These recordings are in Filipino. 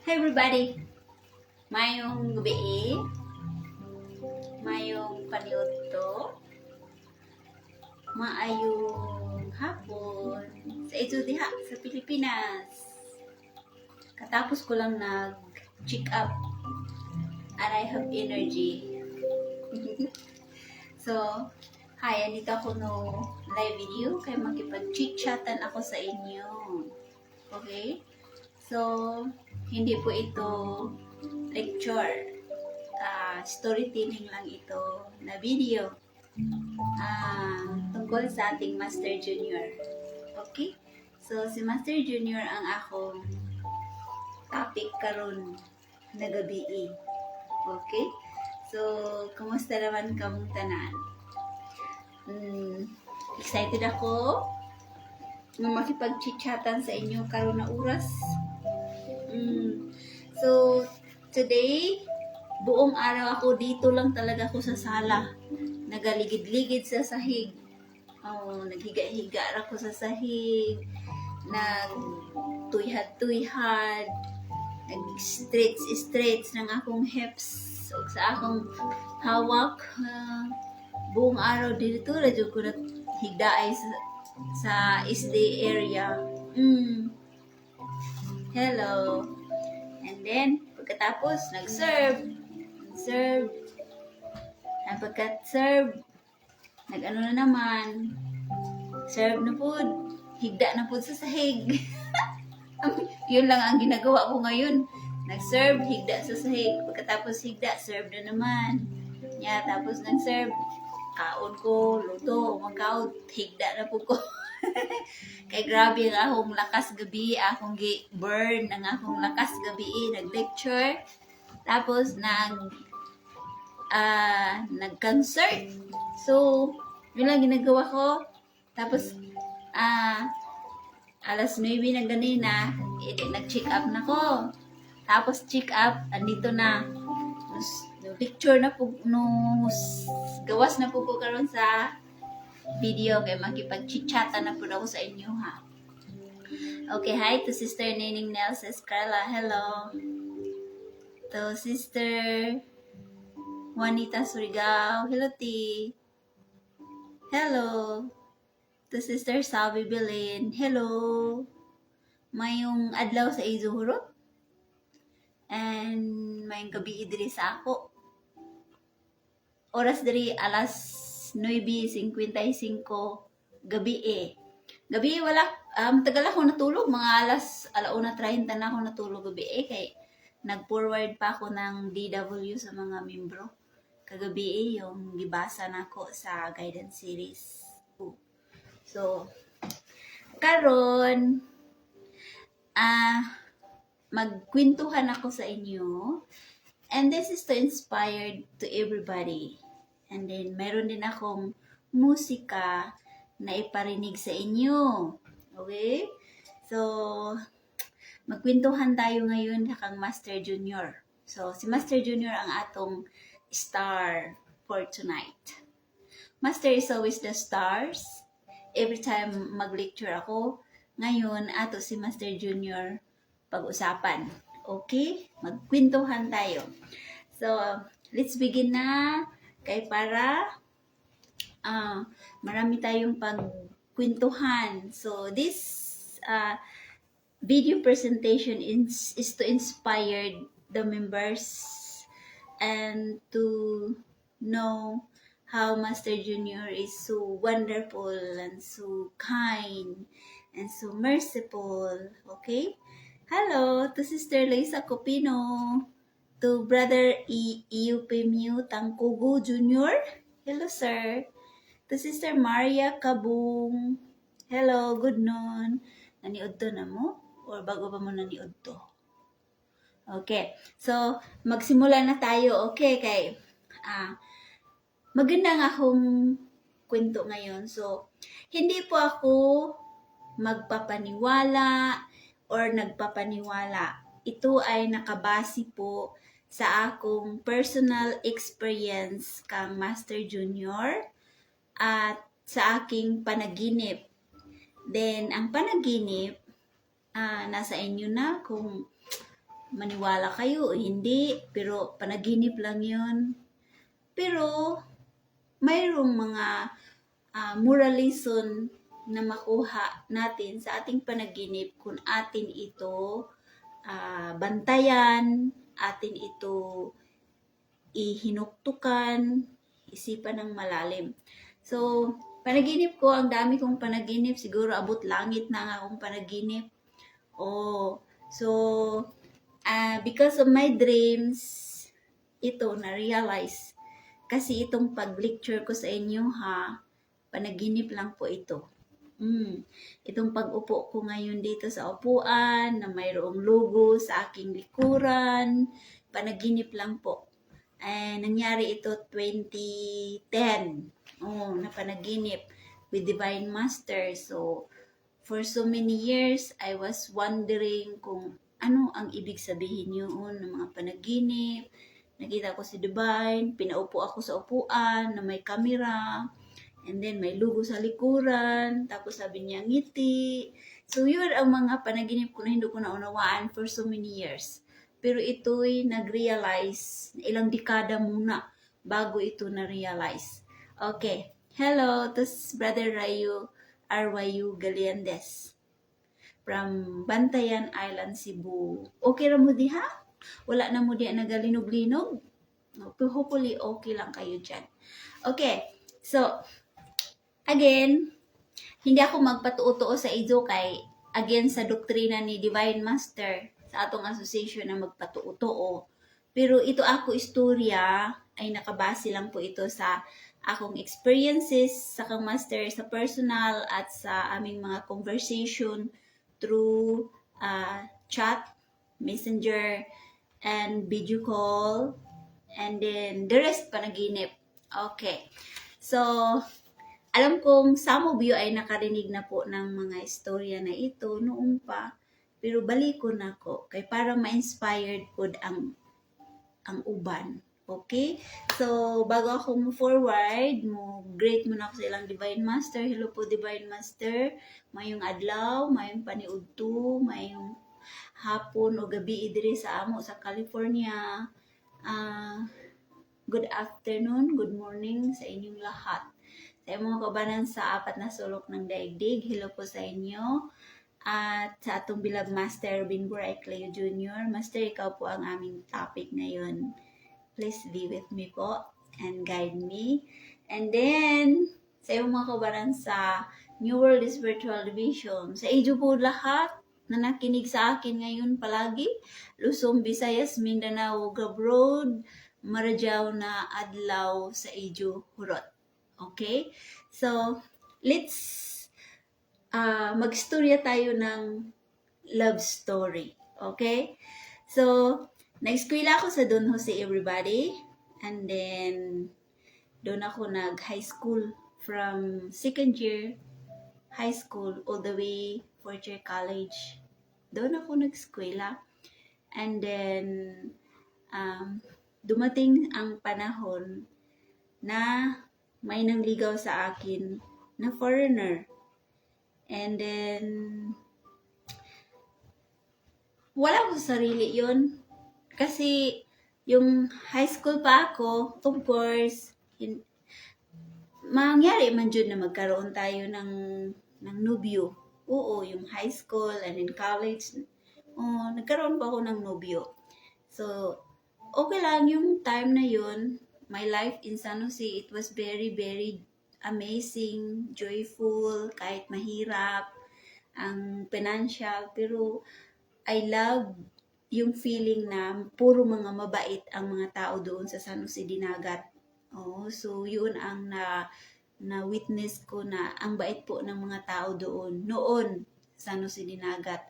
Hi everybody! Mayong gabi, mayong paniudto, maayong hapon sa ito diha sa Pilipinas. Katapos ko lang nag-check up and I have energy. So, hi, andito ako no live video kaya makipag-chit-chatan ako sa inyo. Okay? So, hindi po ito lecture. Storytelling lang ito na video tungkol sa ating Master Junior. Okay? So, si Master Junior ang akong topic karon na gabi. Okay? So, kumusta naman kamong tanan? Excited ako na makipag-chit-chatan sa inyo karon na oras. So, today, buong araw ako dito lang talaga ako sa sala. Nagaligid-ligid sa sahig. Naghiga-higa ako sa sahig. Nagtuyhad-tuyhad. Nag-stretch ng akong hips. O sa akong hawak. Buong araw dito, radyo ko naghigdaay sa SD area. Hello. And then, pagkatapos, nag-serve. And pagkat-serve, nag-ano na naman. Serve na po. Higda na po sa sahig. Yun lang ang ginagawa ko ngayon. Nag-serve, higda sa sahig. Pagkatapos higda, serve na naman. Tapos nag-serve, kaon ko, luto, magkaon, higda na po ko. Kay grabe ang akong lakas gabi, akong burn ang akong lakas gabi, nag-lecture, tapos nag-concert. So, yun lang ginagawa ko. Tapos, alas 9 na ganina, nag-check up na ko. Tapos, check up, andito na. Lecture na po, gawas na po karon sa video kay makipag-chit-chatan na po ako sa inyo ha. Okay, hi to Sister Nining Nels Escala. Hello. To Sister Juanita Surigao. Hello, T. Hello. To Sister Sabi Belen. Hello. Mayong adlaw sa Izuhuro. And mayong gabi diri sa ako. Oras diri alas 9:55 gabi Gabi wala tagal ako natulog, mga alas 1:30 na ako natulog gabi kay nag-forward pa ako ng DW sa mga membro. Kagabi yung gibasa nako sa guidance series. So, karon magkwentuhan ako sa inyo. And this is to inspire to everybody. And then, meron din akong musika na iparinig sa inyo. Okay? So, magkwentuhan tayo ngayon kang Master Junior. So, si Master Junior ang atong star for tonight. Master is always the stars. Every time mag-lecture ako, ngayon ato si Master Junior pag-usapan. Okay? Magkwentuhan tayo. So, let's begin na. Kay para marami tayong pagkwentuhan. So, this video presentation is to inspire the members and to know how Master Junior is so wonderful and so kind and so merciful. Okay? Hello to Sister Lisa Copino, to Brother Eupemio Tangkugo Jr. Hello, sir. To Sister Maria Kabung. Hello, good noon. Naniod to na mo? Or bago pa mo naniod to? Okay. So, magsimula na tayo. Okay, kay maganda nga akong kwento ngayon. So, hindi po ako magpapaniwala or nagpapaniwala. Ito ay nakabase po sa akong personal experience kang Master Junior at sa aking panaginip. Then, ang panaginip, nasa inyo na kung maniwala kayo o hindi, pero panaginip lang yun. Pero, mayroong mga moral lesson na makuha natin sa ating panaginip kung atin ito bantayan, atin ito ihinuktukan, isipan ng malalim. So, panaginip ko, ang dami kong panaginip, siguro abot langit na ang akong panaginip. So, because of my dreams, ito, na-realize. Kasi itong pag-lecture ko sa inyo, panaginip lang po ito. Itong pag-upo ko ngayon dito sa upuan, na mayroong logo sa aking likuran, panaginip lang po. Nangyari ito 2010. Na panaginip with Divine Master. So, for so many years, I was wondering kung ano ang ibig sabihin yun ng mga panaginip. Nakita ko si Divine, pinaupo ako sa upuan na may camera. And then, may logo sa likuran. Tapos sabi niya, ngiti. So, yun ang mga panaginip ko na hindi ko naunawaan for so many years. Pero ito'y nag-realize, ilang dekada muna bago ito na-realize. Okay. Hello, this is Brother RYU Galiandes from Bantayan Island, Cebu. Okay ra mo diha? Wala na mo diha nagalinog-linog? Hopefully, okay lang kayo dyan. Okay. So, again, hindi ako magpatuo-tuo sa ido kay again sa doktrina ni Divine Master sa atong association na magpatuo-tuo. Pero ito ako istorya ay nakabase lang po ito sa akong experiences sa kang Master sa personal at sa aming mga conversation through chat, messenger, and video call, and then the rest panaginip. Okay. So, alam kong some of you ay nakarinig na po ng mga istorya na ito noong pa, pero balikon ako kay para ma-inspired po ang uban. Okay? So, bago ako move forward, great muna ako sa ilang Divine Master. Hello po, Divine Master. Mayong adlaw, mayong paniudto, mayong hapon o gabi idiri sa amo sa California. Good afternoon, good morning sa inyong lahat. Sa mga kabanan sa apat na sulok ng daigdig, hello po sa inyo. At sa atong bilang Master Binburay Cleo Jr. Master, ikaw po ang aming topic ngayon. Please be with me po and guide me. And then, sa mga kabanan sa New World Spiritual Division, sa inyo po lahat, na nakinig sa akin ngayon palagi. Luzon, Visayas, Mindanao, Gabrod, Marajao na adlaw sa Ijo Hurot. Okay? So, let's magstorya tayo ng love story. Okay? So, na-eskwela ako sa Don Jose everybody. And then, doon ako nag-high school from second year high school all the way fourth year college. Doon ako nag-eskwela. And then, dumating ang panahon na may nangligaw sa akin na foreigner. And then, wala ko sa sarili yun. Kasi, yung high school pa ako, of course, mangyari man dyan na magkaroon tayo ng nobyo. Oo, yung high school and in college, nagkaroon pa ako ng nobyo. So, okay lang yung time na yun. My life in San Jose, it was very, very amazing, joyful, kahit mahirap, ang financial, pero I love yung feeling na puro mga mabait ang mga tao doon sa San Jose Dinagat. So yun ang na-witness ko na ang bait po ng mga tao doon, noon, sa San Jose Dinagat.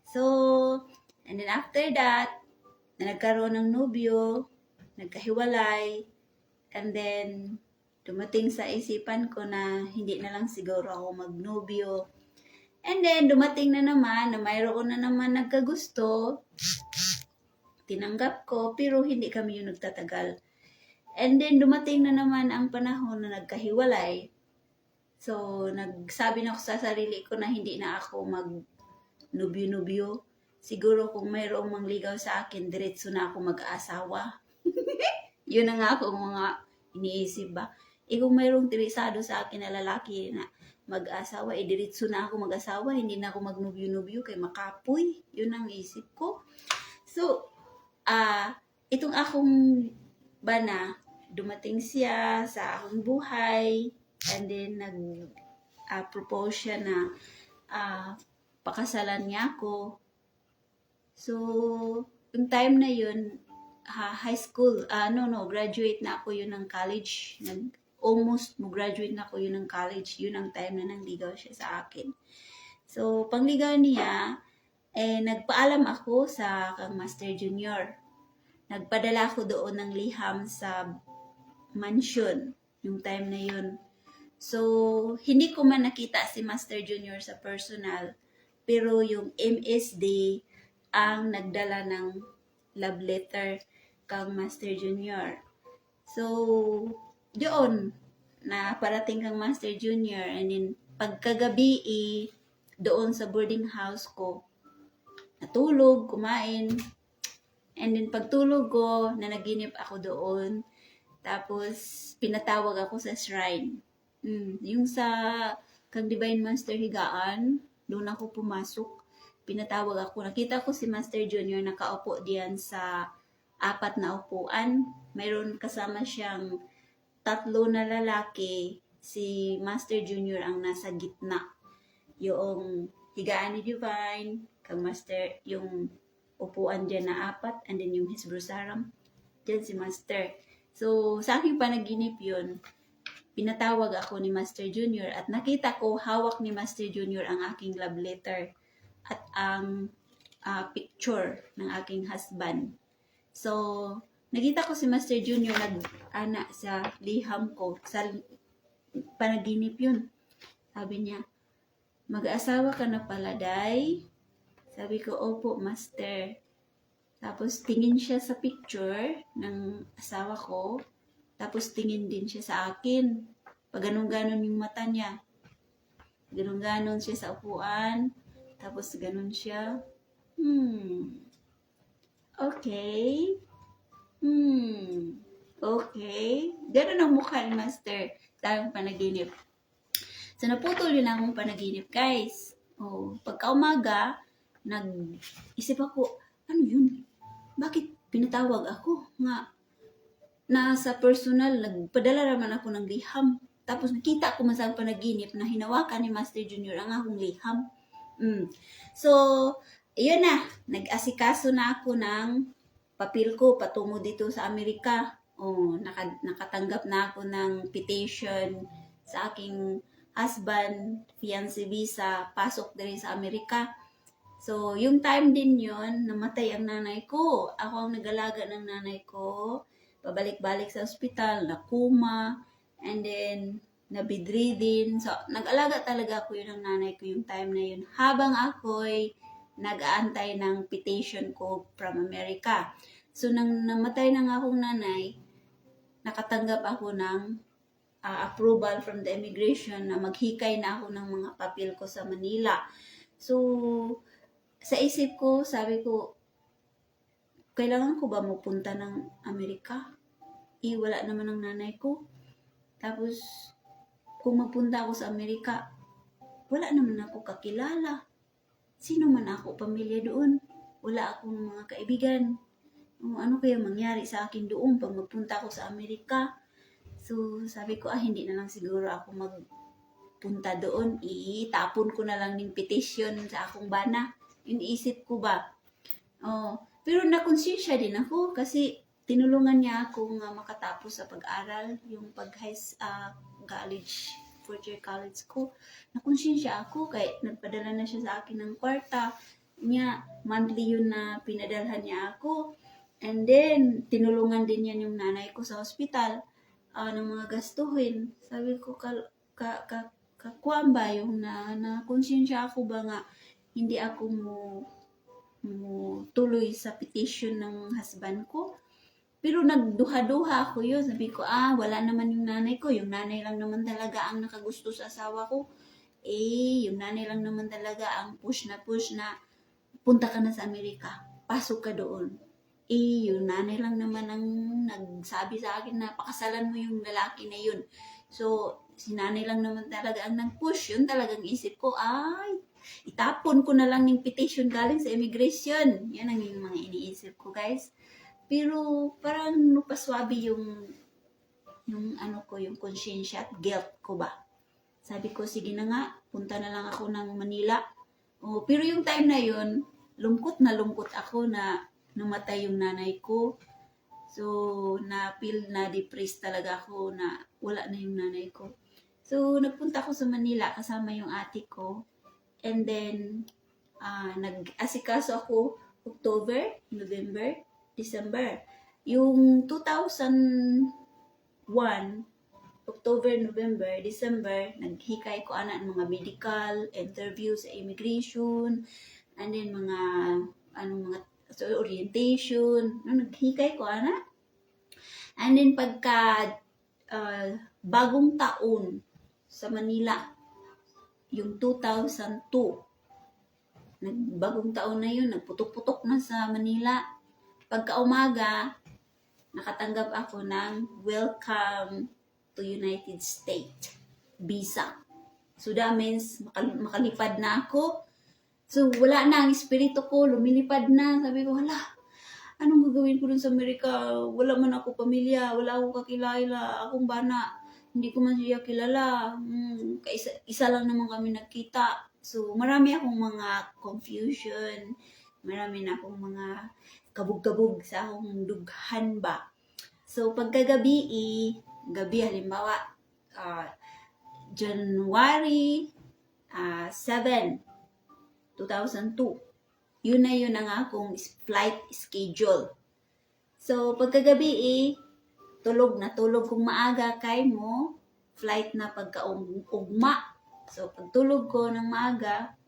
So, and then after that, na nagkaroon ng nobyo, nagkahiwalay, and then, dumating sa isipan ko na hindi na lang siguro ako magnobyo. And then, dumating na naman na mayroon na naman nagkagusto. Tinanggap ko, pero hindi kami yung nagtatagal. And then, dumating na naman ang panahon na nagkahiwalay. So, nagsabi na ako sa sarili ko na hindi na ako mag-nubyo-nubyo. Siguro kung mayroong mangligaw sa akin, diretso na ako mag-aasawa. Yun na nga akong mga iniisip ba. Kung mayroong interesado sa akin na lalaki na mag-asawa, diretso na ako mag-asawa, hindi na ako mag-nubyo-nubyo kay makapoy. Yun ang isip ko. So, itong akong bana, dumating siya sa akong buhay, and then nag-propose siya na pakasalan niya ako. So, yung time na yun, high school, graduate na ako yun ng college. Almost graduate na ako yun ng college. Yun ang time na nangligaw siya sa akin. So, pangligaw niya, nagpaalam ako sa kang Master Junior. Nagpadala ako doon ng liham sa mansion yung time na yun. So, hindi ko man nakita si Master Junior sa personal, pero yung MSD ang nagdala ng love letter kang Master Junior. So, doon na parating kang Master Junior, and then pagkagabi doon sa boarding house ko, natulog, kumain, and then pagtulog ko, nanaginip ako doon. Tapos, pinatawag ako sa shrine. Yung sa kang Divine Master Higaan, doon ako pumasok. Pinatawag ako. Nakita ko si Master Junior nakaupo diyan sa 4 na upuan. Mayroon kasama siyang 3 na lalaki. Si Master Junior ang nasa gitna. Yung Higaan ni Divine, kang Master, yung upuan dyan na 4, and then yung His Brosaram, dyan si Master. So, sa aking panaginip yun, pinatawag ako ni Master Junior at nakita ko hawak ni Master Junior ang aking love letter at ang picture ng aking husband. So, nakita ko si Master Junior nag-ana sa liham ko, sa panaginip yun. Sabi niya, mag-aasawa ka na pala, Day? Sabi ko, opo, Master. Tapos tingin siya sa picture ng asawa ko. Tapos tingin din siya sa akin. Pag ganun-ganon yung mata niya. Ganun-ganon siya sa upuan. Tapos ganun siya. Okay. Okay. Ganun ang mukha ni Master. Tayong panaginip. So, naputol yun akong panaginip, guys. Pagka umaga, nag-isip ako, ano yun? Bakit pinatawag ako? Nga, nasa personal, nagpadala naman ako ng liham. Tapos nakita ko man sa panaginip na hinawakan ni Master Junior ang akong liham. So, yun na. Nag-asikaso na ako ng papel ko patungo dito sa Amerika. Nakatanggap na ako ng petition sa aking husband, fiancé visa, pasok din sa Amerika. So, yung time din yun, namatay ang nanay ko. Ako ang nag-alaga ng nanay ko. Pabalik-balik sa ospital, nakuma, and then na-bedridden. So, nag-alaga talaga ako yun ng nanay ko yung time na yun. Habang ako'y nag-aantay ng petition ko from America. So, nang namatay na nga akong nanay, nakatanggap ako ng approval from the immigration na maghikay na ako ng mga papel ko sa Manila. So, sa isip ko, sabi ko, kailangan ko ba mapunta ng Amerika? Wala naman ang nanay ko. Tapos, kung mapunta ako sa Amerika, wala naman ako kakilala. Sino man ako, pamilya doon. Wala akong mga kaibigan. Ano kaya mangyari sa akin doon pag mapunta ako sa Amerika? So, sabi ko, hindi na lang siguro ako magpunta doon. Itapon ko na lang ng petition sa akong bana. Iniisip ko ba? Pero nakonsensya din ako kasi tinulungan niya ako nga makatapos sa pag-aral, yung college, fourth year college ko. Nakonsensya ako kaya nagpadala na siya sa akin ng kwarta niya. Monthly yun na pinadalhan niya ako. And then, tinulungan din yan yung nanay ko sa hospital ng mga gastuhin. Sabi ko, kakuan ba yung na konsensya ako ba nga hindi ako mo tuloy sa petition ng husband ko. Pero nagduha-duha ako yun. Sabi ko, wala naman yung nanay ko. Yung nanay lang naman talaga ang nakagusto sa asawa ko. Yung nanay lang naman talaga ang push na punta ka na sa Amerika. Pasok ka doon. Yung nanay lang naman ang nagsabi sa akin na pakasalan mo yung lalaki na yun. So, si nanay lang naman talaga ang nag-push. Yun talagang isip ko, itapon ko na lang yung petition galing sa immigration. Yan ang yung mga iniisip ko, guys. Pero parang napaswabi yung yung konsensya at guilt ko ba. Sabi ko, sige na nga, punta na lang ako ng Manila. Pero yung time na yun, lungkot ako na namatay yung nanay ko. So, na-depressed talaga ako na wala na yung nanay ko. So, nagpunta ako sa Manila kasama yung ate ko. And then, nag-asikaso ako October, November, December. Yung 2001, October, November, December, naghikay ko ng mga medical interview sa immigration, and then mga orientation. Naghikay ko and then pagka bagong taon sa Manila, yung 2002, nagbagong taon na yun, nagputok-putok na sa Manila. Pagka umaga, nakatanggap ako ng Welcome to United States visa. So that means makalipad na ako. So wala na ang espiritu ko, lumilipad na. Sabi ko, anong gagawin ko dun sa Amerika? Wala man ako pamilya, wala ako kakilala, akong bana. Hindi ko man siya kilala. Isa lang naman kami nagkita. So, marami akong mga confusion. Marami na akong mga kabog-kabog sa akong dughan ba. So, pagkagabi, halimbawa, January 7, 2002. Yun ang akong flight schedule. So, pagkagabi, tulog kung maaga kay mo, flight na pagkaugma. So, pagtulog ko ng maaga,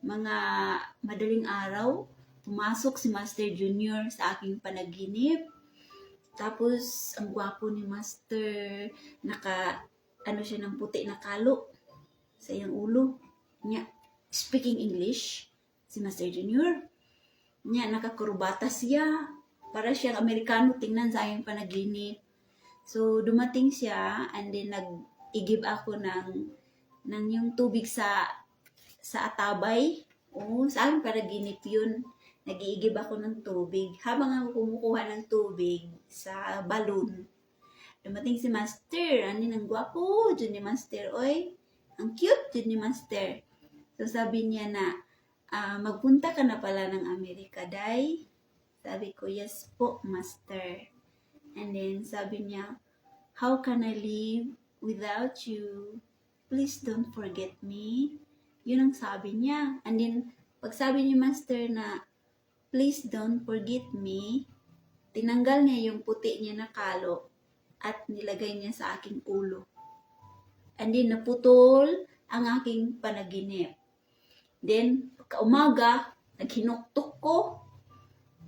mga madaling araw, pumasok si Master Junior sa aking panaginip. Tapos, ang gwapo ni Master, siya ng puti na kalo sa iyang ulo. Speaking English, si Master Junior. Nakakurbata siya. Para siyang Amerikano, tingnan sa aking panaginip. So, dumating siya, and then nag-igib ako ng yung tubig sa atabay. Sa aking panaginip yun. Nag-iigib ako ng tubig. Habang ako kumukuha ng tubig sa balon, dumating si Master. Ang gwapo, dyan ni Master. Oy, ang cute dyan ni Master. So sabi niya na, magpunta ka na pala ng Amerika, Day? Sabi ko, yes po, Master. And then sabi niya, how can I live without you? Please don't forget me. Yun ang sabi niya. And then, pag sabi ni Master na, please don't forget me, tinanggal niya yung puti niya na kalo at nilagay niya sa aking ulo. And then, naputol ang aking panaginip. Then, pagka-umaga, naghinuktok ko.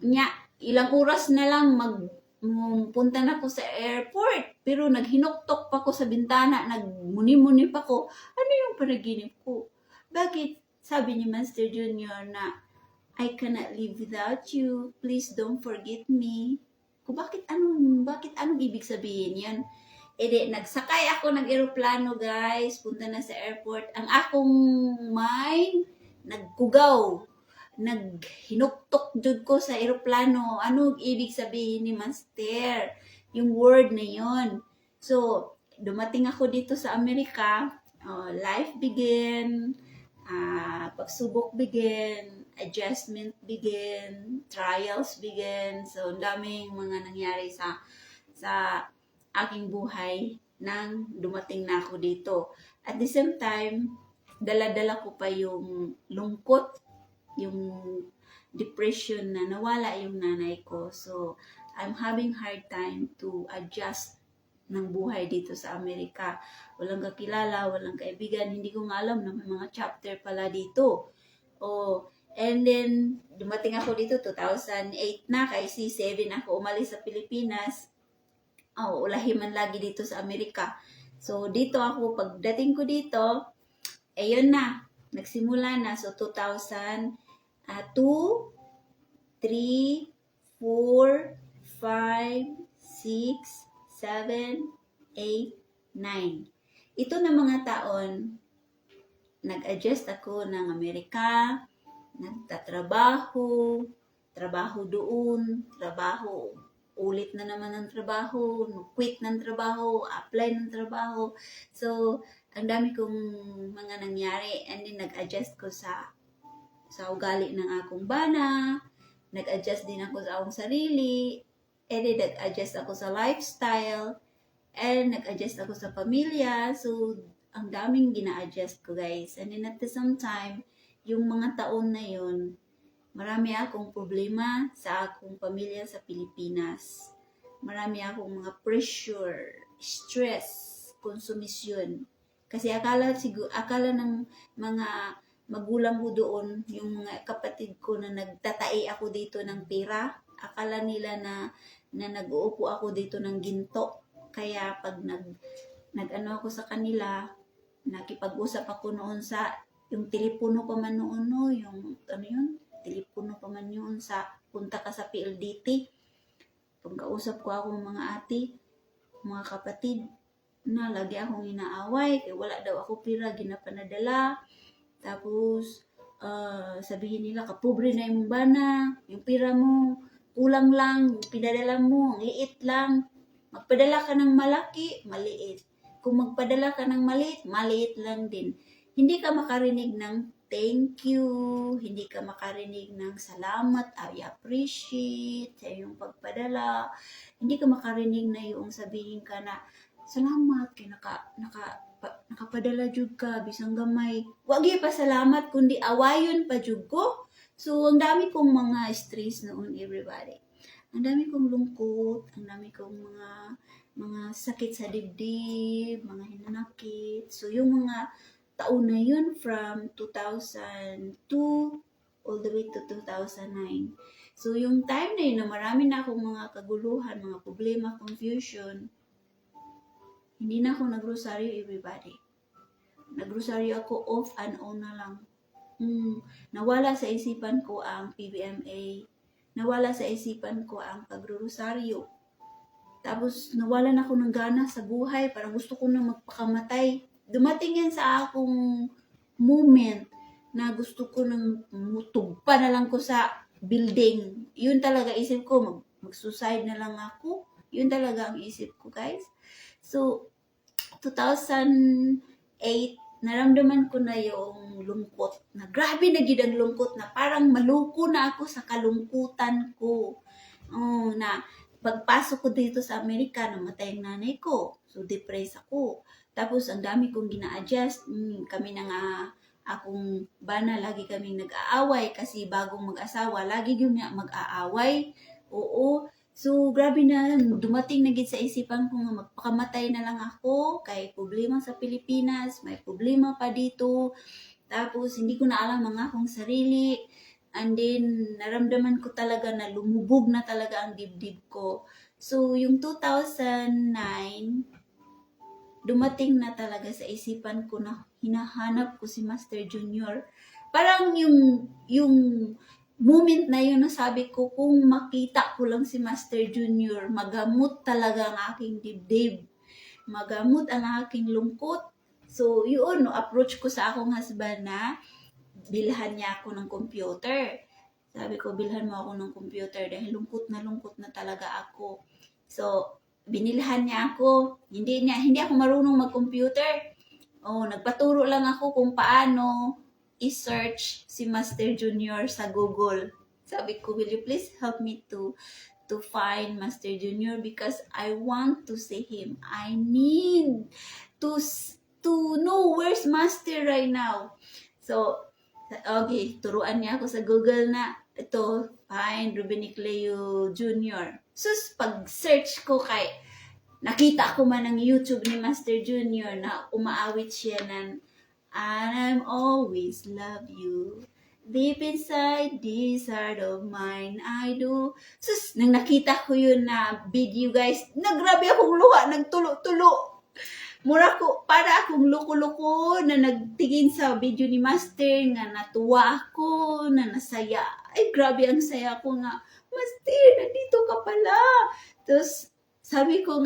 Nya, ilang oras na lang punta na ko sa airport. Pero naghinuktok pa ko sa bintana, nagmuni-muni pa ko. Ano yung panaginip ko? Bakit? Sabi ni Master Junior na, I cannot live without you. Please don't forget me. Kung bakit anong ibig sabihin yan? Nagsakay ako ng eroplano, guys. Punta na sa airport. Ang akong mind, nagkugaw. Naghinuktok jud ko sa eroplano. Ano ibig sabihin ni Master? Yung word na yon. So, dumating ako dito sa Amerika. Life began. Pagsubok begin, adjustment begin, trials begin. So, ang daming mga nangyari sa aking buhay nang dumating na ako dito. At the same time, dala-dala ko pa yung lungkot, yung depression na nawala yung nanay ko. So, I'm having hard time to adjust ng buhay dito sa Amerika. Walang kakilala, walang kaibigan, hindi ko nga alam na may mga chapter pala dito. And then, dumating ako dito, 2008 na, kay C7 ako umalis sa Pilipinas. Ulahiman lagi dito sa Amerika. So, dito ako, pagdating ko dito, ayun na, nagsimula na. So, 2002, 3, 4, 5, 6, 7, 8, 9. Ito na mga taon, nag-adjust ako ng Amerika, nagtatrabaho, trabaho doon, trabaho, ulit na naman ng trabaho, quit ng trabaho, apply ng trabaho. So, ang dami kong mga nangyari, and then nag-adjust ko sa ugali ng akong bana, nag-adjust din ako sa akong sarili, and then nag-adjust ako sa lifestyle, and nag-adjust ako sa pamilya. So, ang daming gina-adjust ko, guys. And then at the same time, yung mga taon na yun, marami akong problema sa akong pamilya sa Pilipinas. Marami akong mga pressure, stress, konsumisyon. Kasi akala ng mga magulang ko doon, yung mga kapatid ko na nagtatai ako dito ng pera, akala nila na nag-uupo ako dito ng ginto. Kaya pag nag-ano ako sa kanila, nakipag-usap ako noon sa, yung telepono pa man noon, no? Yung, telepono pa man yun sa, punta ka sa PLDT. Pagkausap ko ako mga ate, mga kapatid, na lagi akong inaaway, kaya wala daw ako pira, ginapanadala. Tapos, sabihin nila, kapobre na yung bana, yung pira mo, kulang lang, pinadala mo, ang liit lang. Magpadala ka ng malaki, maliit. Kung magpadala ka ng maliit, maliit lang din. Hindi ka makarinig ng thank you, hindi ka makarinig ng salamat, I appreciate sa iyong pagpadala. Hindi ka makarinig na yung sabihin ka na, salamat, kaya nakapadala jud ka, bisang gamay. Wagi pa salamat, kundi awayon pa jud ko. So, ang dami kong mga stress noon, everybody. Ang dami kong lungkot, ang dami kong mga sakit sa dibdib, mga hinanakit. So, yung mga taon na yun from 2002 all the way to 2009. So, yung time na yun na marami na akong mga kaguluhan, mga problema, confusion, hindi na ako nagrosaryo, everybody. Nagrosaryo ako off and on na lang. Nawala sa isipan ko ang PBMA. Nawala sa isipan ko ang pagrurosaryo. Tapos, nawalan ako ng gana sa buhay. Parang gusto ko na magpakamatay. Dumating yan sa akong moment na gusto ko nang mutugpa na lang ko sa building. Yun talaga isip ko. Mag-suicide na lang ako. Yun talaga ang isip ko, guys. So, 2008, naramdaman ko na yung lungkot, na grabe na gid ang lungkot, na parang maluko na ako sa kalungkutan ko. Oh, na pagpasok ko dito sa Amerika, namatay ang nanay ko. So, depressed ako. Tapos, ang dami kong gina-adjust. Kami na nga, akong bana, lagi kaming nag-aaway kasi bagong mag-asawa, lagi yung mag-aaway. Oo. So, grabe na, dumating na gid sa isipan ko nga magpakamatay na lang ako kay problema sa Pilipinas, may problema pa dito. Tapos, hindi ko na alam mga akong sarili. And then, naramdaman ko talaga na lumubog na talaga ang dibdib ko. So, yung 2009, dumating na talaga sa isipan ko na hinahanap ko si Master Junior. Parang yung moment na yun, nasabi ko, kung makita ko lang si Master Junior, magamot talaga ang aking dibdib. Magamot ang aking lungkot. So, yun, no, approach ko sa akong husband na bilhan niya ako ng computer. Sabi ko, bilhan mo ako ng computer dahil lungkot na talaga ako. So, binilhan niya ako. Hindi ako marunong mag-computer. Oh, nagpaturo lang ako kung paano i-search si Master Junior sa Google. Sabi ko, will you please help me to find Master Junior because I want to see him. I need to know where's Master right now. So, okay, turuan niya ako sa Google na ito, find Ruben Nicleo Jr. Sus, pag-search ko kay nakita ko man ng YouTube ni Master Jr. na umaawit siya ng And I'm always love you. Deep inside this heart of mine, I do. Sus, nang nakita ko yun na video guys, nagrabe akong luha, nagtulo-tulo. Mura ko, para akong loko-loko na nagtingin sa video ni Master, nga natuwa ako, na nasaya. Ay, grabe ang saya ko nga. Master, nandito ka pala. Tapos, sabi ko,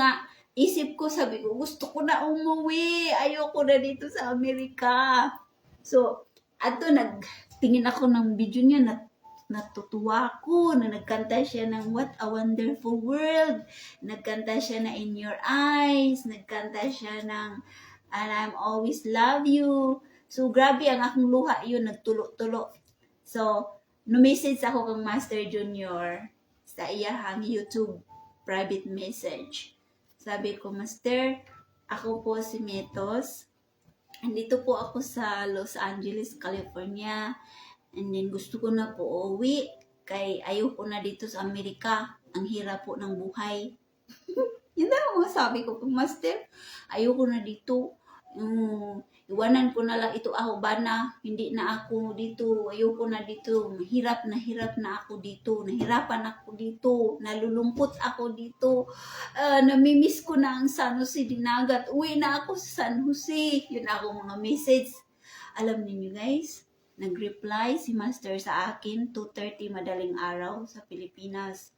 gusto ko na umuwi. Ayoko na dito sa Amerika. So, nagtingin ako ng video niya, natutuwa ako na nagkanta siya ng What a Wonderful World. Nagkanta siya na In Your Eyes. Nagkanta siya ng And I'm Always Love You. So, grabe ang akong luha yun. Nagtulo-tulo. So, no-message ako kang Master Junior sa iyahang YouTube private message. Sabi ko, Master, ako po si Metos. Andito po ako sa Los Angeles, California. And then gusto ko na po uwi kay ayoko na dito sa Amerika. Ang hirap po ng buhay. Yun na ang sabi ko, Master, ayoko na dito. Iwanan ko na lang ito ako bana. Hindi na ako dito. Ayoko na dito. Hirap na ako dito. Nahirapan ako dito. Nalulungkot ako dito. Namimiss ko na ang San Jose Dinagat. Uwi na ako sa San Jose. Yun ako mga message. Alam niyo guys, nag-reply si Master sa akin 2:30 madaling araw sa Pilipinas.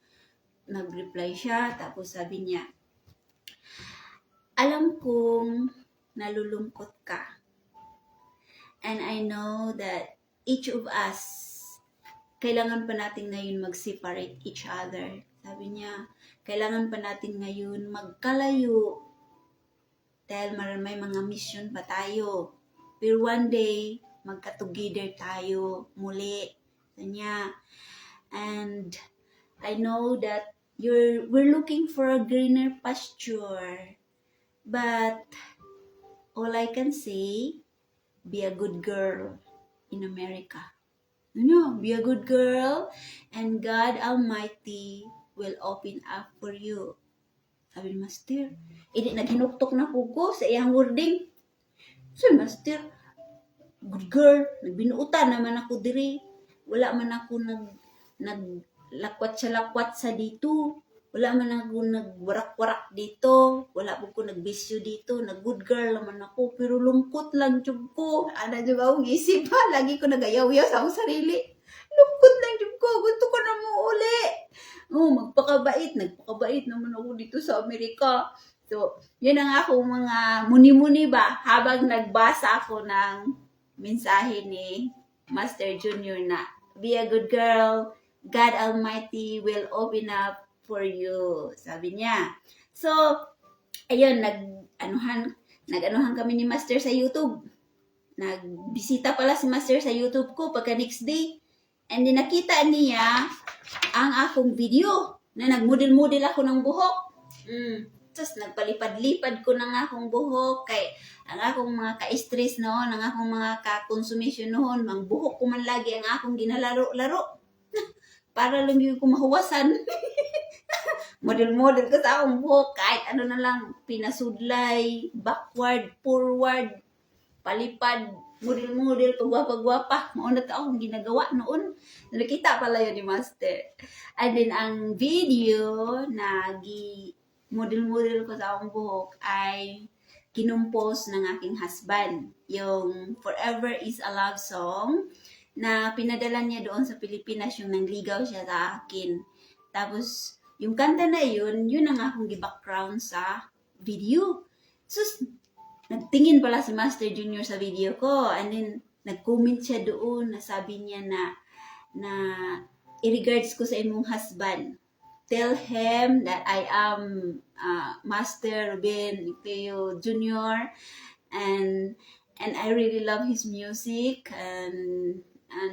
Nag-reply siya, tapos sabi niya, alam kong nalulungkot ka. And I know that each of us, kailangan pa natin ngayon mag-separate each other. Sabi niya, kailangan pa natin ngayon magkalayo dahil may mga mission pa tayo. Pero one day, magka-together tayo muli. Kanya. And I know that we're looking for a greener pasture. But all I can say, be a good girl in America. Be a good girl and God Almighty will open up for you. Sabi ni Master, naghinuktok na ko sa iyang wording. So, Master, good girl, nagbinuutan naman ako diri. Wala man ako naglakwat sa dito. Wala man ako nagwarak-warak dito. Wala po ko nagbisyo dito. Nag-good girl naman ako. Pero lungkot lang jud ko. Ana jud akong isip ha. Lagi ko nagayaw-yaw sa akong sarili. Lungkot lang jud ko. Gusto ko na mo uli. Magpakabait. Nagpakabait naman ako dito sa Amerika. So, yun ang akong mga muni-muni ba. Habang nagbasa ako ng mensahe ni Master Junior na be a good girl, God Almighty will open up for you. Sabi niya. So, ayun, nag-anuhan kami ni Master sa YouTube. nagbisita pala si Master sa YouTube ko pagka next day. And then nakita niya ang akong video na nagmodel-model ako ng buhok. Tapos nagpalipad-lipad ko ng akong buhok kay ang akong mga ka-stress noon, ang akong mga ka-consumption noon, mang buhok ko man lagi ang akong ginalaro-laro. Para lang yung kumahuwasan. Model-model ko sa akong buhok, kahit ano na lang, pinasudlay, backward, forward, palipad, model-model, pagwapa-gwapa. Mauna ta akong ginagawa noon. Nakita pala yun ni Master. And then ang video na model-model ko sa akong buhok ay kinumpos ng aking husband. Yung Forever is a Love Song na pinadala niya doon sa Pilipinas, yung nangligaw siya sa akin. Tapos, yung kanta na yun ang akong gi-background sa video. So, nagtingin pala si Master Junior sa video ko, and then, nag-comment siya doon, na sabi niya na i-regards ko sa imong husband. Tell him that I am Master Ruben Icleo Jr. and I really love his music, and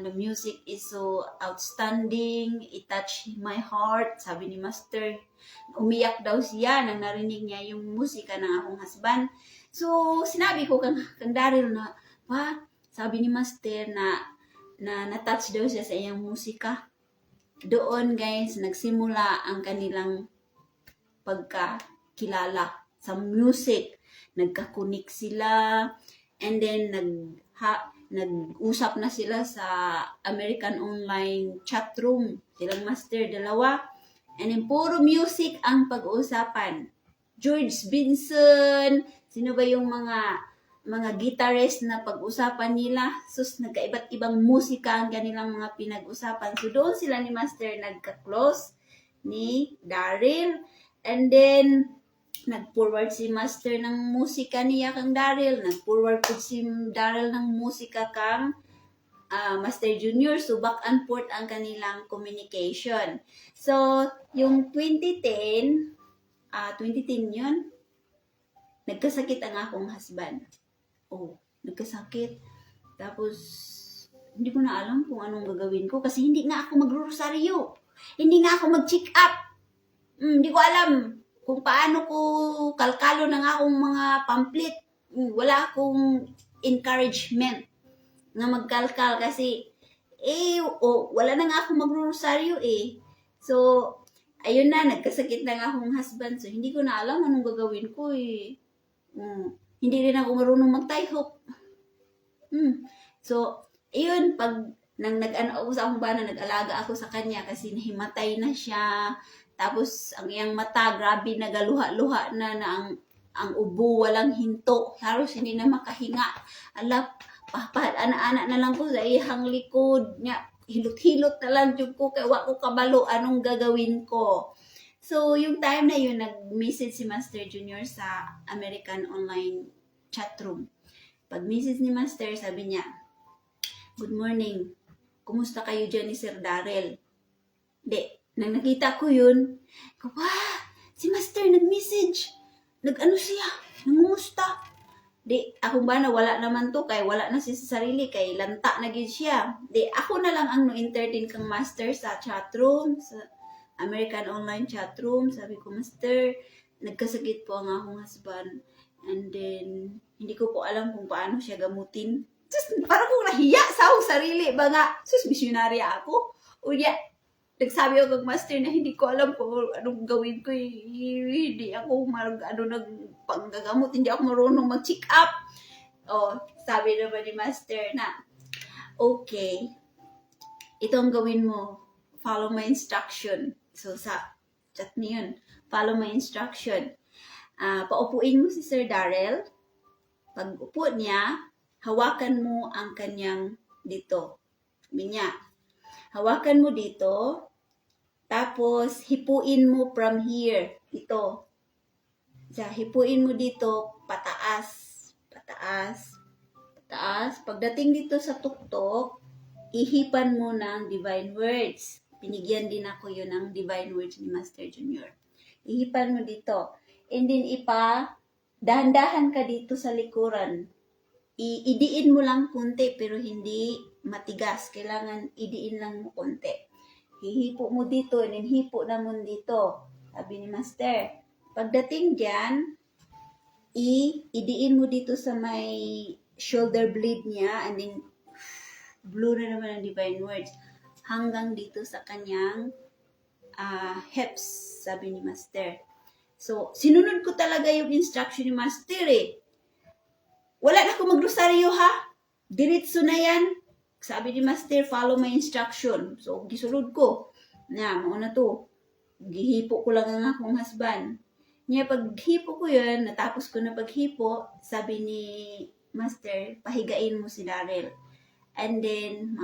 the music is so outstanding. It touched my heart. Sabi ni Master, umiyak daw siya nang narinig niya yung musika ng akong husband. So, sinabi ko kang Daryl na, sabi ni Master na na-touch daw siya sa iyang musika. Doon, guys, nagsimula ang kanilang pagkakilala sa music. Nagkakunik sila, and then nag-usap na sila sa American Online chat room. Silang Master, dalawa. And then, puro music ang pag-uusapan. George Benson, sino ba yung mga guitarist na pag-usapan nila? Sus, nagkaiba't ibang musika ang kanilang mga pinag-usapan. So, doon sila ni Master nagka-close ni Daryl. And then, nag-forward si Master ng musika niya kang Daryl. Nag-forward po si Daryl ng musika kang Master Junior. So, back and forth ang kanilang communication. So, yung 2010 yun, nagkasakit ang akong husband. Nagkasakit. Tapos, hindi ko na alam kung anong gagawin ko kasi hindi nga ako magro-rosaryo. Hindi nga ako mag-check up. Hindi ko alam kung paano ko kalkalo ng akong mga pamphlet. Wala akong encouragement na magkalkal kasi wala na nga ako magro-rosaryo eh. So, ayun na, nagkasakit na nga akong husband. So, hindi ko na alam anong gagawin ko eh. Hindi rin ako marunong mag-tie-hook. So, ayun, pag nag-ano ako sa akong bana, nag-alaga ako sa kanya kasi nahimatay na siya. Tapos, ang iyang mata, grabe, nagaluha-luha na ang ubo, walang hinto. Halos hindi na makahinga. Alap, ana-ana na lang ko sa iyang likod. Hilot-hilot na lang yung ko, kaya wako kabalo, anong gagawin ko. So, yung time na yun, nag-message si Master Junior sa American Online chat room. Pag-message ni Master, sabi niya, "Good morning. Kumusta kayo dyan ni Sir Daryl?" Nang nakita ko yun, si Master nag-message. Nag-ano siya, nangumusta. Ako ba na wala naman to, kay wala na siya sa sarili, kay lanta na gid siya. Ako na lang ang no-entertain kang Master sa chat room, sa American Online chat room. Sabi ko, Master, nagkasakit po ang akong husband. And then, hindi ko po alam kung paano siya gamutin. Just, parang kung nahiya sa akong sarili. Misyonarya ako. Nagsabi ako kag Master na hindi ko alam kung anong gawin ko. Hindi ako panggagamot. Hindi ako marunong mag-check up. Sabi naman ni Master na, okay, ito ang gawin mo. Follow my instruction. So, sa chat niya yun, follow my instruction. Paupuin mo si Sir Daryl. Pag upo niya, hawakan mo ang kanyang dito. Sabi niya, hawakan mo dito, tapos hipuin mo from here. Ito. Hipuin mo dito, pataas. Pataas. Pataas. Pagdating dito sa tuktok, ihipan mo ng divine words. Binigyan din ako yun ng divine words ni Master Junior. Ihipan mo dito. And then dahan-dahan ka dito sa likuran. idiin mo lang konti pero hindi matigas. Kailangan idiin lang mo konti. Hihipo mo dito, and then hipo naman dito. Sabi ni Master. Pagdating dyan, idiin mo dito sa may shoulder blade niya, and then blue na naman ang divine words. Hanggang dito sa kanyang hips, sabi ni Master. So, sinunod ko talaga yung instruction ni Master eh. Wala na akong magrosaryo ha. Diretso na yan. Sabi ni Master, follow my instruction. So, gisulod ko. Na, mauna to. Gihipo ko lang ang akong husband. Niya, paghipo ko yun, natapos ko na paghipo, sabi ni Master, pahigain mo si Daryl. And then,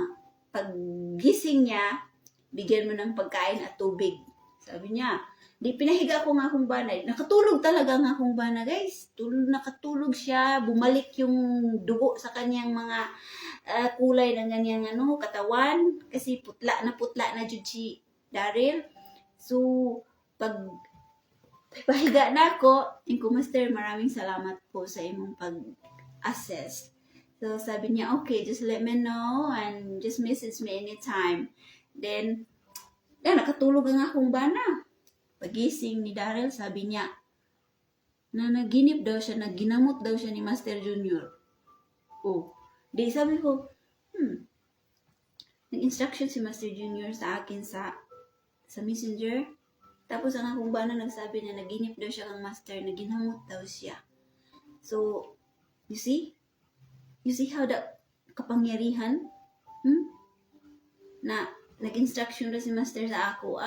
paggising niya, bigyan mo ng pagkain at tubig. Sabi niya, di pinahiga ko nga akong bana. Nakatulog talaga nga akong bana, guys. Nakatulog siya. Bumalik yung dugo sa kanyang mga kulay ng kanyang katawan. Kasi putla na jud si Daryl. So, pag pahiga na ako, ko, Master, maraming salamat po sa imong pag-assess. So, sabi niya, okay, just let me know and just message me anytime. Then, nakatulog ang akong bana. Pagising ni Daryl, sabi niya, na naginip daw siya, naginamot daw siya ni Master Junior. Oh, di sabi ko, nag-instruction si Master Junior sa akin sa messenger. Tapos ang akong bana nagsabi na naginip daw siya kang Master, naginamot daw siya. So, you see? You see how the kapangyarihan? Na nag-instruction daw si Master sa ako,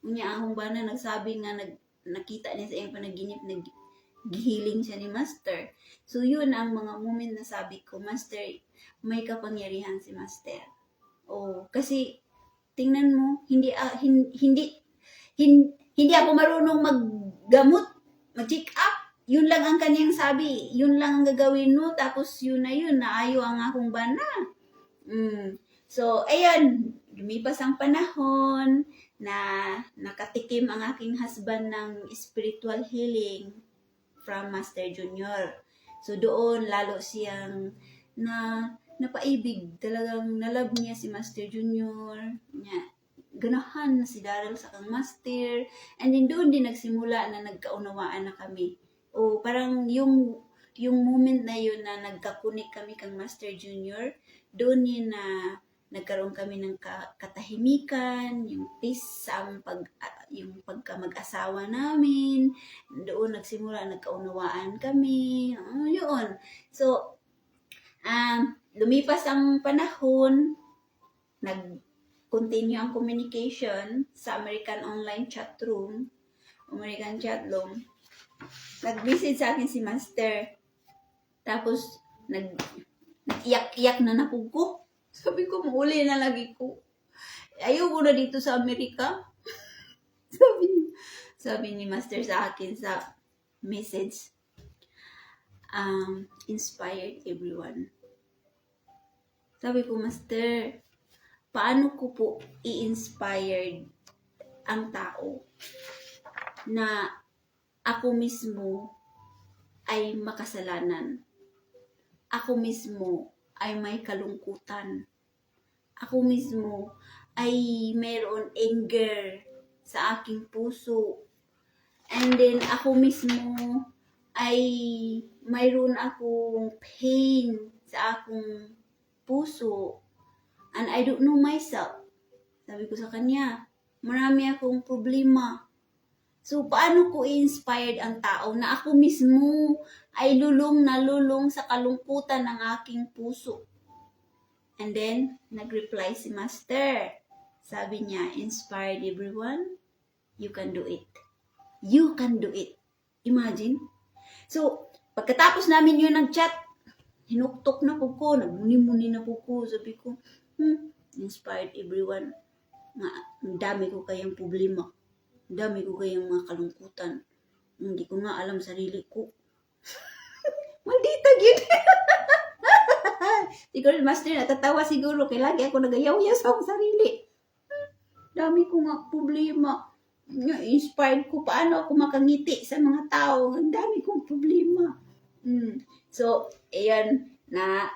Unya akong bana nagsabi nga nakita niya sa iyang panaginip, nag-healing siya ni Master. So yun ang mga moment na sabi ko, Master, may kapangyarihan si Master. Oh, kasi tingnan mo, hindi ako marunong maggamot, mag-check up. Yun lang ang kanyang sabi, yun lang ang gagawin mo, tapos yun na yun, naayo ang akong bana. So, ayun, lumipas ang panahon na nakatikim ang aking husband ng spiritual healing from Master Junior. So, doon lalo siyang napaibig. Talagang nalab niya si Master Junior. Ganahan na si Daryl sa kang Master. And then doon din nagsimula na nagkaunawaan na kami. O parang yung moment na yun na nagkakunik kami kang Master Junior, doon yun na nagkaroon kami ng katahimikan, yung peace sa yung pagka mag-asawa namin. Doon nagsimula, nagkaunawaan kami. Yun. So, lumipas ang panahon, nag-continue ang communication sa American online chat room, American chat room. Nag-message sa akin si Master. Tapos, nag-iyak-iyak na napug ko. Sabi ko, muli na lagi ko. Ayaw ko na dito sa Amerika. sabi ni Master sa akin sa message, inspired everyone. Sabi ko, Master, paano ko po i-inspired ang tao na ako mismo ay makasalanan? Ako mismo ay may kalungkutan. Ako mismo ay mayroon anger sa aking puso. And then ako mismo ay mayroon akong pain sa akong puso. And I don't know myself. Sabi ko sa kanya, marami akong problema. So, paano ko i-inspired ang tao na ako mismo ay lulong na lulong sa kalungkutan ng aking puso? And then, nag-reply si Master. Sabi niya, inspired everyone, you can do it. You can do it. Imagine. So, pagkatapos namin yun nag-chat, hinuktok na po ko, nagmuni-muni na po ko. Sabi ko, inspired everyone. Ang dami ko kayang problema. Ang dami ko kayang mga kalungkutan. Hindi ko nga alam sarili ko. Maldita gid. Siguro, Master, natatawa siguro. Kaya lagi ako nagayaw-yaw sa akong sarili. Dami ko nga problema. Inspired ko paano ako makangiti sa mga tao. Ang dami kong problema. So, ayan. na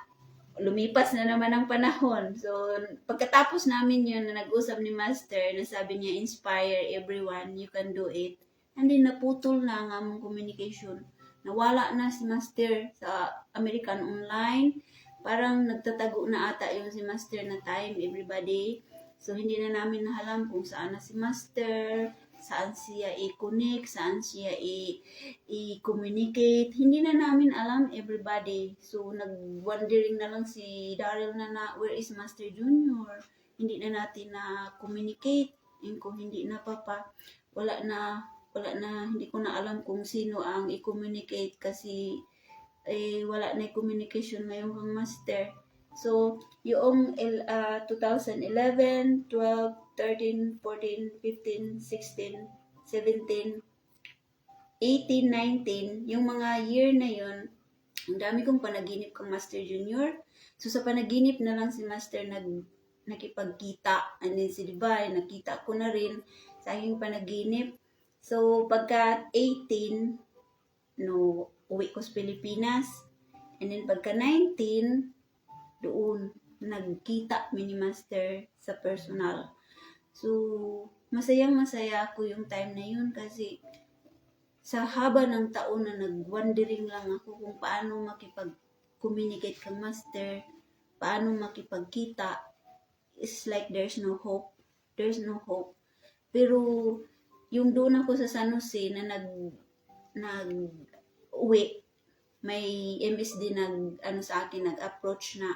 lumipas na naman ang panahon. So, pagkatapos namin yun na nag-usap ni Master, na sabi niya, inspire everyone, you can do it. And then, naputol na ang among communication. Nawala na si Master sa American Online. Parang nagtatago na ata yung si Master na time, everybody. So, hindi na namin nahalam kung saan na si Master, saan siya i-connect, saan siya i-communicate. Hindi na namin alam, everybody. So, nag-wondering na lang si Daryl na where is Master Junior? Hindi na natin na-communicate. And kung hindi na wala na, hindi ko na alam kung sino ang i-communicate kasi wala na communication ngayon kang Master. So, yung 2011, 12, 13, 14, 15, 16, 17, 18, 19, yung mga year na yun, ang dami kong panaginip kang Master Junior. So, sa panaginip na lang si Master nakipagkita. And then si Divine, nakita ko na rin sa aking panaginip. So, pagka 18, uwi ko sa Pilipinas. And then pagka 19, doon nagkita mini Master sa personal. So, masaya ako yung time na yun kasi sa haba ng taon na nag-wondering lang ako kung paano makipag-communicate kang Master, paano makipagkita. It's like there's no hope. Pero yung doon ako sa San Jose na nag-uwi, may MSD sa akin, nag-approach na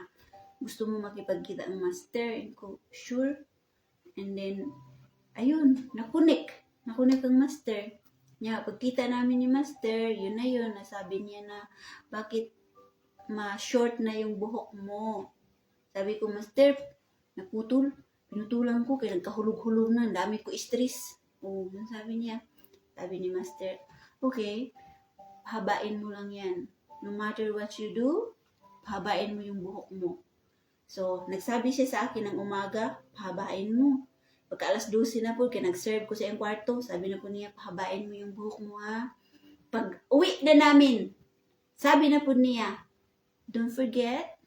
gusto mo makipagkita ang Master. And ko, sure. And then, ayun, nakunik ang Master. Pagkita namin ni Master, yun na yun, nasabi niya na, bakit ma-short na yung buhok mo? Sabi ko, Master, pinutulan ko, kaya nagkahulog-hulog na, dami ko stress. Sabi niya. Sabi ni Master, okay, habain mo lang yan. No matter what you do, habain mo yung buhok mo. So, nagsabi siya sa akin ng umaga, pahabain mo. Pagka alas 12 na po, kaya nag-serve ko sa iyong kwarto, sabi na po niya, pahabain mo yung buhok mo ha. Pag uwi na namin, sabi na po niya, don't forget,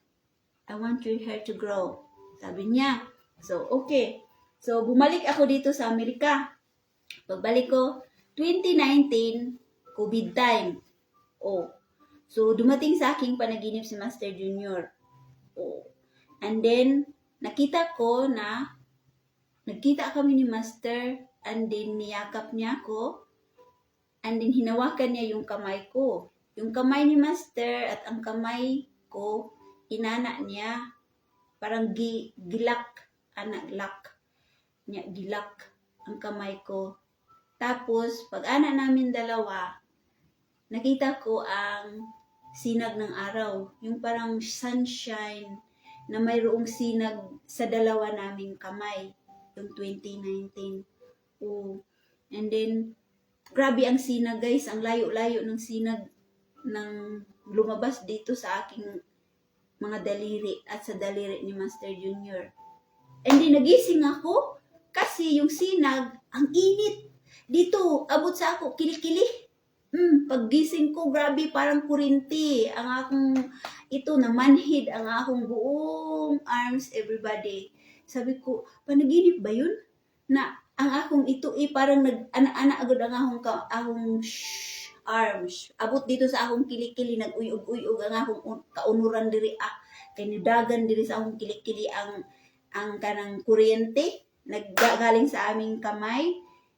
I want your hair to grow. Sabi niya. So, okay. So, bumalik ako dito sa Amerika. Pagbalik ko, 2019, COVID time. So, dumating sa aking panaginip si Master Junior. And then, nagkita kami ni Master, and then niyakap niya ako, and then hinawakan niya yung kamay ko. Yung kamay ni Master at ang kamay ko, inana niya, parang gilak ang kamay ko. Tapos, pag ana namin dalawa, nakita ko ang sinag ng araw, yung parang sunshine, na mayroong sinag sa dalawa naming kamay, yung 2019. And then, grabe ang sinag guys, ang layo-layo ng sinag ng lumabas dito sa aking mga daliri at sa daliri ni Master Junior. And then, nagising ako kasi yung sinag, ang init. Dito, abot sa ako, kilikili. Paggising ko, grabe, parang kurinti. Ang akong, namanhid ang akong buong arms, everybody. Sabi ko, panaginip ba yun? Na ang akong parang nag-ana-ana agad ang akong arms. Abot dito sa akong kilikili, nag-uyog-uyog ang akong kaunuran diri. Kay nidagan diri sa akong kilikili ang kanang kuryente, naggagaling sa aming kamay.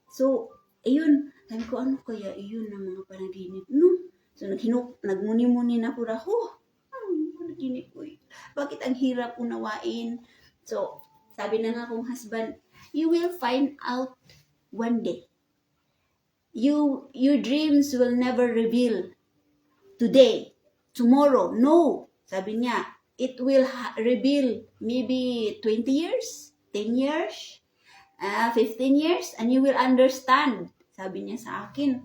So, ayun, sabi ko, ano kaya iyon ng mga panaginip? No? So, nagmuni-muni na po na, panaginip ko. Bakit ang hirap unawain? So, sabi na nga akong husband, you will find out one day. Your dreams will never reveal today, tomorrow. No, sabi niya, it will reveal maybe 20 years, 10 years, 15 years, and you will understand. Sabi niya sa akin.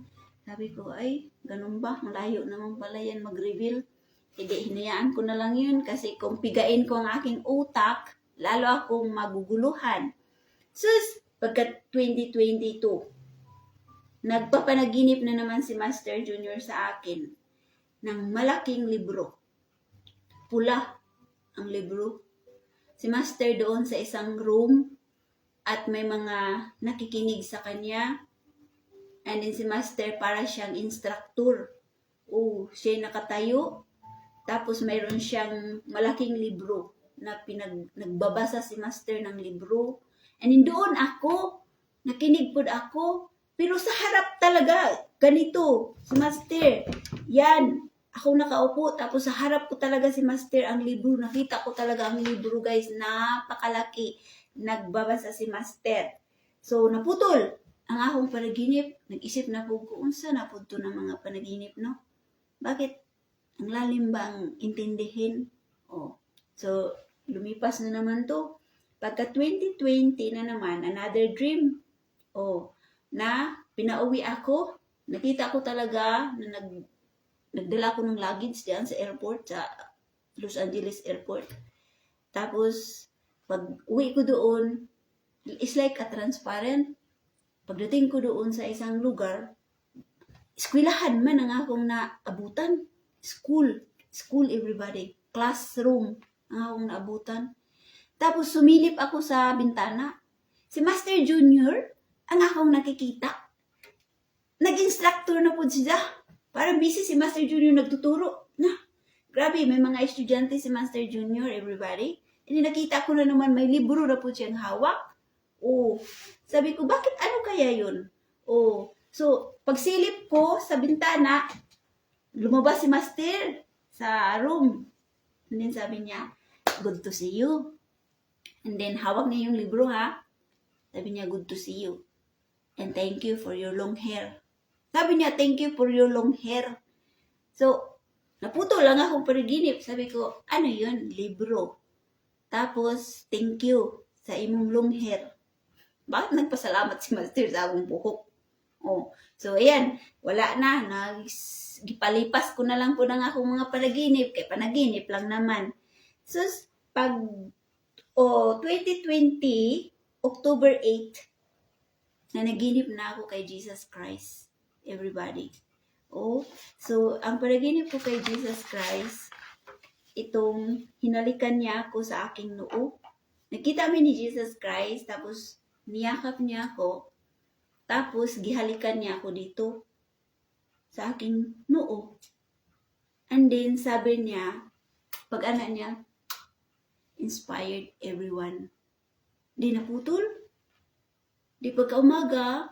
Sabi ko, ay, ganun ba? Malayo naman pala yan mag-reveal. Hindi, hinayaan ko na lang yun kasi kung pigain ko ang aking utak, lalo akong maguguluhan. Sus, pagka 2022, nagpapanaginip na naman si Master Junior sa akin ng malaking libro. pula ang libro. Si Master doon sa isang room at may mga nakikinig sa kanya. And then si Master para siyang instructor. Siya nakatayo. Tapos mayroon siyang malaking libro na nagbabasa si Master ng libro. And then doon ako, nakinig po ako. Pero sa harap talaga, ganito, si Master. Yan, ako nakaupo, tapos sa harap ko talaga si Master ang libro. Nakita ko talaga ang libro, guys. Napakalaki. Nagbabasa si Master. So, naputol ang akong panaginip. Nag-isip na po ko, unsa na po ito ng mga panaginip, no? Bakit? Ang lalim ba ang intindihin? So, lumipas na naman to. Pagka 2020 na naman, another dream. Na pinauwi ako. Nakita ko talaga na nagdala ko ng luggage diyan sa airport, sa Los Angeles Airport. Tapos, pag uwi ko doon, it's like a transparent. Pagdating ko doon sa isang lugar, eskwelahan man ang akong naabutan. School everybody. Classroom ang akong naabutan. Tapos, sumilip ako sa bintana. Si Master Junior, ang akong nakikita. Nag-instructor na po siya. Parang busy si Master Junior nagtuturo. Grabe, may mga estudyante si Master Junior, everybody. And nakita ko na naman may libro na po siyang hawak. Sabi ko, bakit ano kaya yun? So, pagsilip ko sa bintana, lumabas si Master sa room. And then sabi niya, good to see you. And then hawak niya yung libro, ha? Sabi niya, good to see you. And thank you for your long hair. Sabi niya, thank you for your long hair. So, naputo lang akong panaginip. Sabi ko, ano yun? Libro. Tapos, thank you sa imong long hair. Bakit nagpasalamat si Master sa akong buhok? So, ayan. Wala na. Gipalipas ko na lang po ng akong mga panaginip. Kaya panaginip lang naman. So, pag 2020, October 8, nanaginip na ako kay Jesus Christ. Everybody. So, ang panaginip ko kay Jesus Christ, itong hinalikan niya ako sa aking noo. Nakita kami ni Jesus Christ, tapos niyakap niya ako, tapos gihalikan niya ako dito sa aking noo. And then, sabi niya, pag-ana niya, inspired everyone. Di naputol. Di pagka-umaga,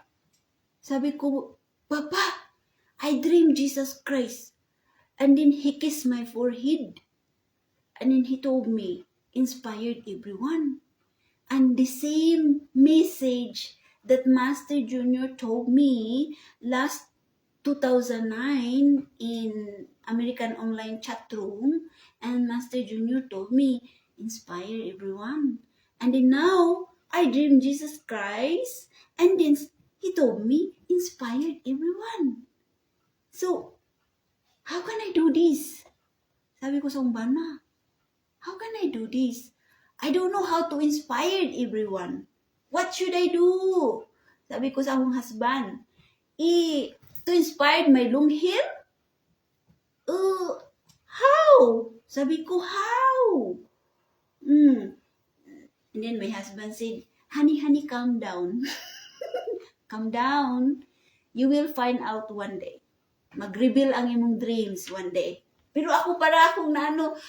sabi ko, Papa, I dreamed Jesus Christ. And then he kissed my forehead. And then he told me, inspired everyone. And the same message that Master Junior told me last 2009 in American Online Chat Room, and Master Junior told me, inspire everyone. And then now, I dreamed Jesus Christ, and then he told me, inspired everyone. So, how can I do this? Sabi ko sa umbana, how can I do this? I don't know how to inspire everyone. What should I do? Sabi ko sa akong husband, to inspire my long hair? How? Sabi ko, how? And then my husband said, honey, calm down. Calm down. You will find out one day. Mag-reveal ang imong dreams one day. Pero ako para akong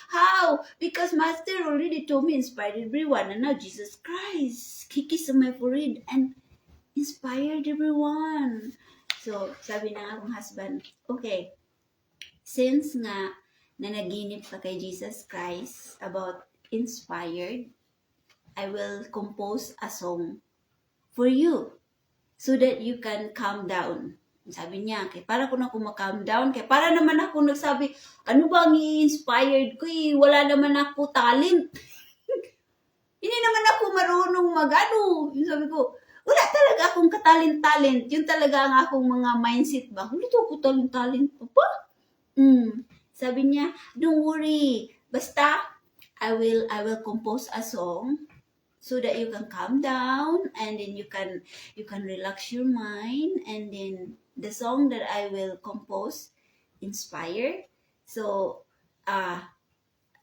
how? Because Master already told me inspired everyone. And now Jesus Christ, he kissed my forehead and inspired everyone. So, sabi ng akong husband, okay, since nga nanaginip ka kay Jesus Christ about inspired, I will compose a song for you so that you can calm down. Sabi niya, kaya para ko na ako ma-calm down, kaya para naman ako nagsabi, ano ba ang i-inspired ko wala naman ako talent. Hindi naman ako marunong Yung sabi ko, wala talaga akong katalent-talent. Yun talaga ang akong mga mindset ba. Hindi to ako talent-talent pa. Sabi niya, don't worry. Basta, I will compose a song so that you can calm down and then you can relax your mind, and then the song that I will compose inspire. So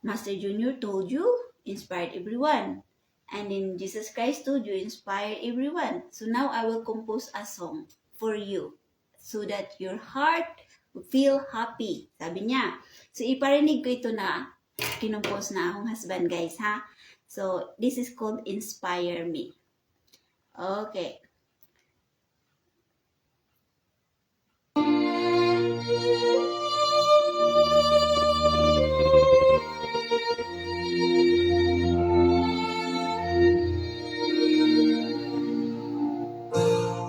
Master Junior told you, inspired everyone. And then Jesus Christ told you, inspire everyone. So now I will compose a song for you so that your heart will feel happy. Sabi niya. So iparinig ko ito na kinompose na akong husband, guys, ha? So this is called Inspire Me. Okay.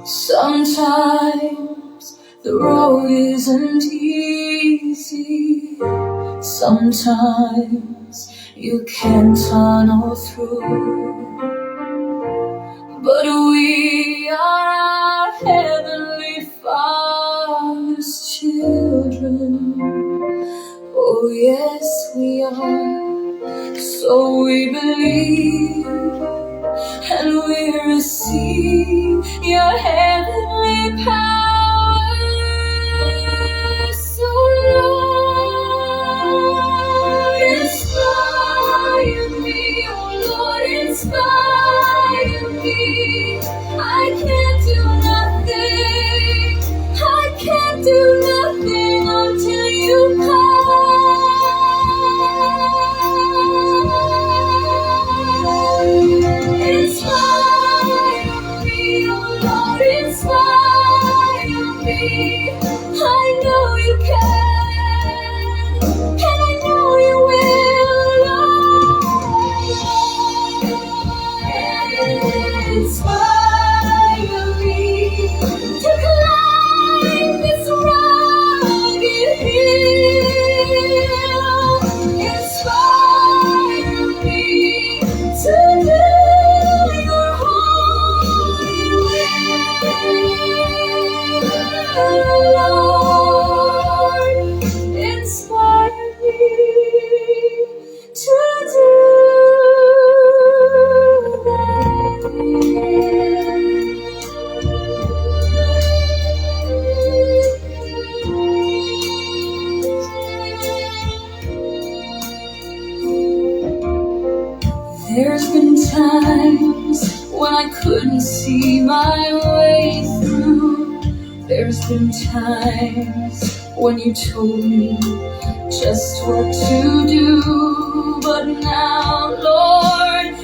Sometimes the road isn't easy. Sometimes you can't tunnel through. But we are Heavenly Father's children. Oh yes, we are. So we believe and we receive your heavenly power. So Lord, inspire me, oh Lord, inspire me. I can't do nothing, I can't do nothing until you come. Inspire me, oh Lord, inspire me. I know you can, and I know you will. Lord, inspire me to climb this rugged hill. Inspire me to do your holy will. Lord, inspire me to do There's been times when I couldn't see my way through. There's been times when you told me just what to do. But now, Lord,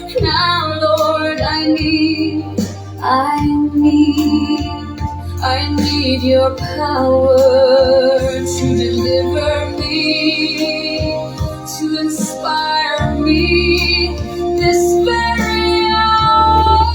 I need your power to deliver me, to inspire me this very hour.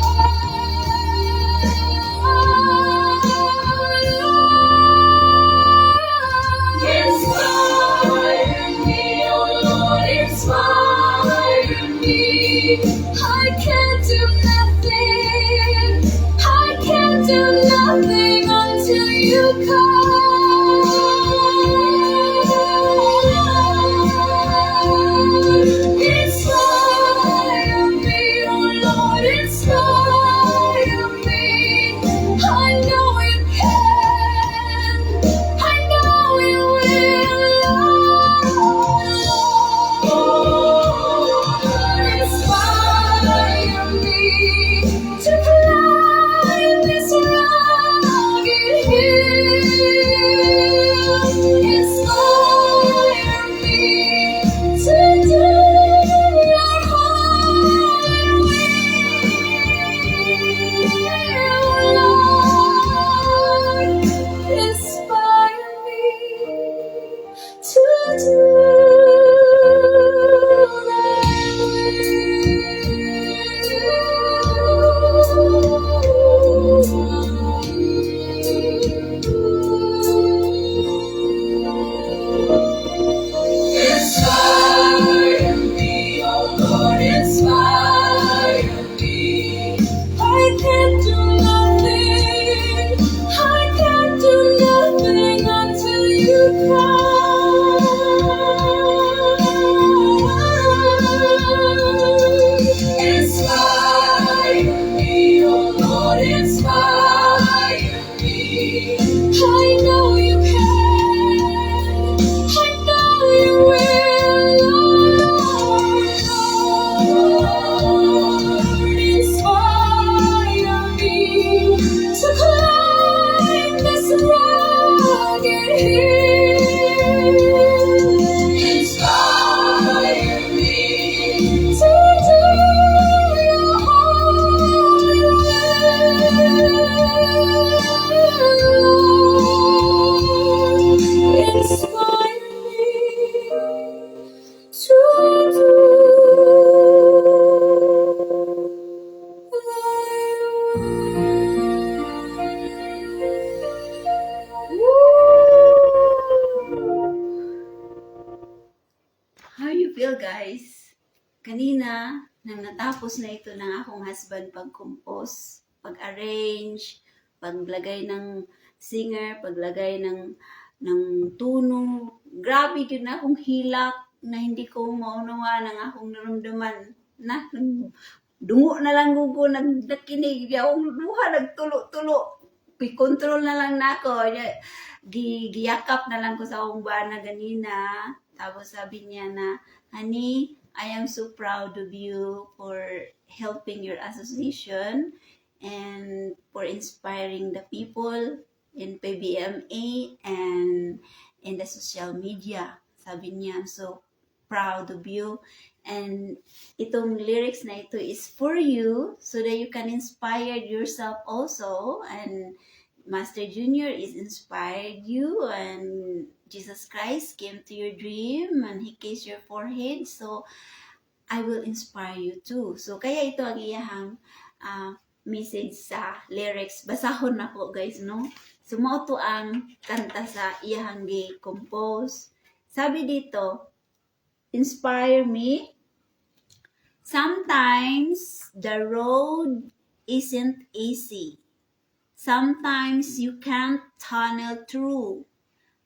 Inspire me, oh Lord, inspire me. I can't do nothing, I can't do nothing until you come. Inspire me, oh Lord, inspire me. I know you can, I know you will. Lord, inspire me to climb this rugged hill. Inspire me to do your holy will. Lord, inspire me to do Inspire me, oh Lord, inspire me. I can't do nothing, I can't do nothing until you come. Inspire me, oh Lord, inspire me. I know you can, I know you will. guys, kanina, nang natapos na ito ng akong husband pag-compose, pag-arrange, paglagay ng singer, paglagay ng tuno, grabe yun na akong hilak na hindi ko maunawa ng akong naramdaman na dungo na lang ko nagkinig, akong luha nagtulo-tulo, control na lang na ako, giyakap na lang ko sa akong bana ganina. Tapos sabi niya na, honey, I am so proud of you for helping your association and for inspiring the people in PBMA and in the social media. Sabi niya, I'm so proud of you. And itong lyrics na ito is for you so that you can inspire yourself also. And Master Junior is inspired you, and Jesus Christ came to your dream and He kissed your forehead. So I will inspire you too. So kaya ito ang iyahang message sa lyrics. Basahon na po guys, no? So mao to ang kanta sa iyahang gi-compose. Sabi dito, inspire me. Sometimes the road isn't easy. Sometimes you can't tunnel through,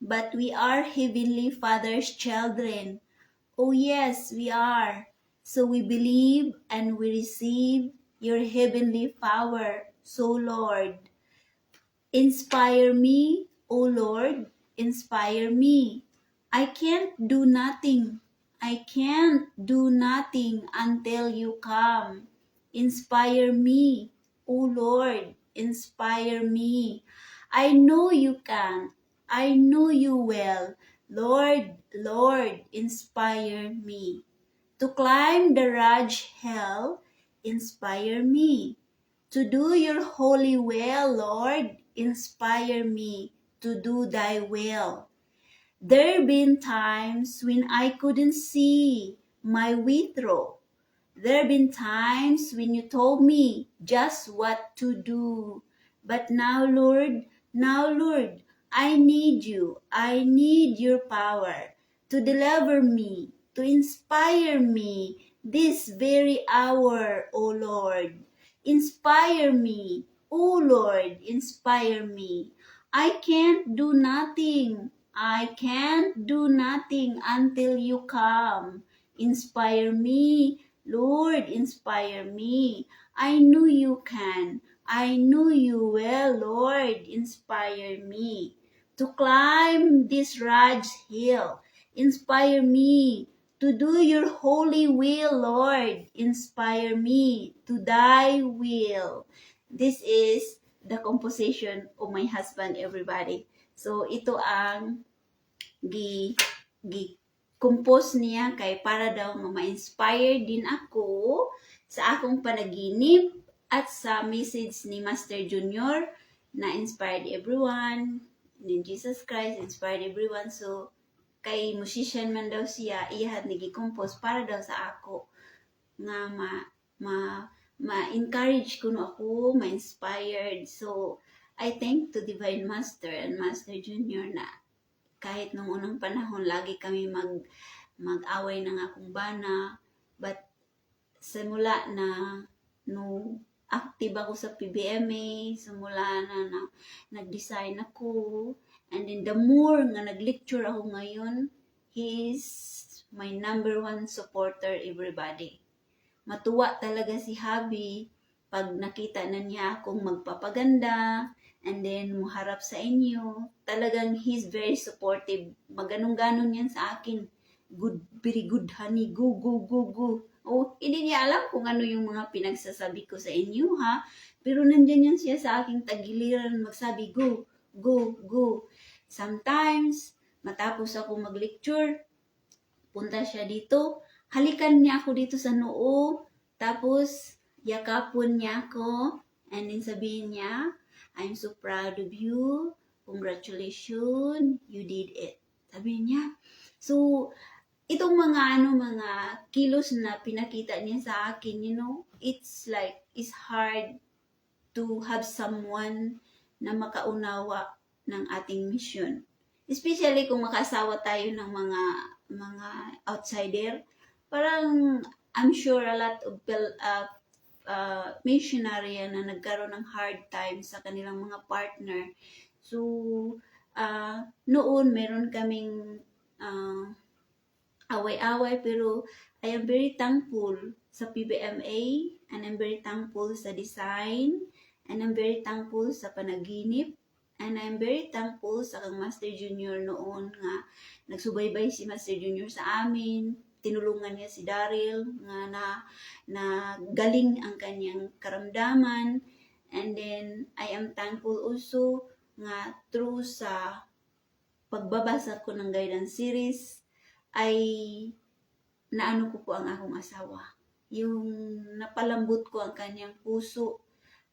but we are Heavenly Father's children. Oh yes, we are. So we believe and we receive your heavenly power. So Lord, inspire me, oh Lord, inspire me. I can't do nothing. I can't do nothing until you come. Inspire me, oh Lord, inspire me. I know you can. I know you will. Lord, Lord, inspire me. To climb the Raj hell, inspire me. To do your holy will, Lord, inspire me to do thy will. There been times when I couldn't see my way through. There been times when you told me just what to do. But now, Lord, I need you. I need your power to deliver me, to inspire me this very hour, O Lord. Inspire me, O Lord, inspire me. I can't do nothing. I can't do nothing until you come. Inspire me, Lord, inspire me. I know you can. I know you will, Lord, inspire me. To climb this Raj hill, inspire me. To do your holy will, Lord, inspire me to thy will. This is the composition of my husband, everybody. So, ito ang compose niya kay para daw ma-inspire din ako sa akong panaginip at sa message ni Master Junior na inspired everyone, ni Jesus Christ inspired everyone. So kay musician man daw siya, iyahad nigi-compose para daw sa ako nga ma-encourage ko no ako, ma-inspired. So I thank to Divine Master and Master Junior na kahit nung unang panahon, lagi kami mag-away ng akong bana. But simula na nung active ako sa PBMA, simula na nag-design ako, and then the more nga nag-lecture ako ngayon, he is my number one supporter, everybody. Matuwa talaga si Habi pag nakita na niya akong magpapaganda, and then muharap sa inyo. Talagang he's very supportive. Maganong-ganon yan sa akin. Good, very good honey. Go, go, go, go. Oh, hindi niya alam kung ano yung mga pinagsasabi ko sa inyo, ha? Pero nandyan yan siya sa aking tagiliran magsabi, go, go, go. Sometimes, matapos ako mag-lecture, punta siya dito, halikan niya ako dito sa noo, tapos yakapon niya ako, and then sabihin niya, I'm so proud of you. Congratulations, you did it. Sabi niya. So, itong mga kilos na pinakita niya sa akin, it's hard to have someone na makaunawa ng ating mission. Especially kung makasawa tayo ng mga outsider, parang I'm sure a lot of missionary na nagkaroon ng hard time sa kanilang mga partner. So, noon meron kaming away-away, pero I am very thankful sa PBMA, and I'm very thankful sa design, and I'm very thankful sa panaginip, and I'm very thankful sa kang Master Junior noon nga nagsubaybay si Master Junior sa amin, tinulungan niya si Daryl nga na galing ang kanyang karamdaman. And then I am thankful also nga through sa pagbabasa ko ng guidance series ay naano ko po ang akong asawa. Yung napalambot ko ang kanyang puso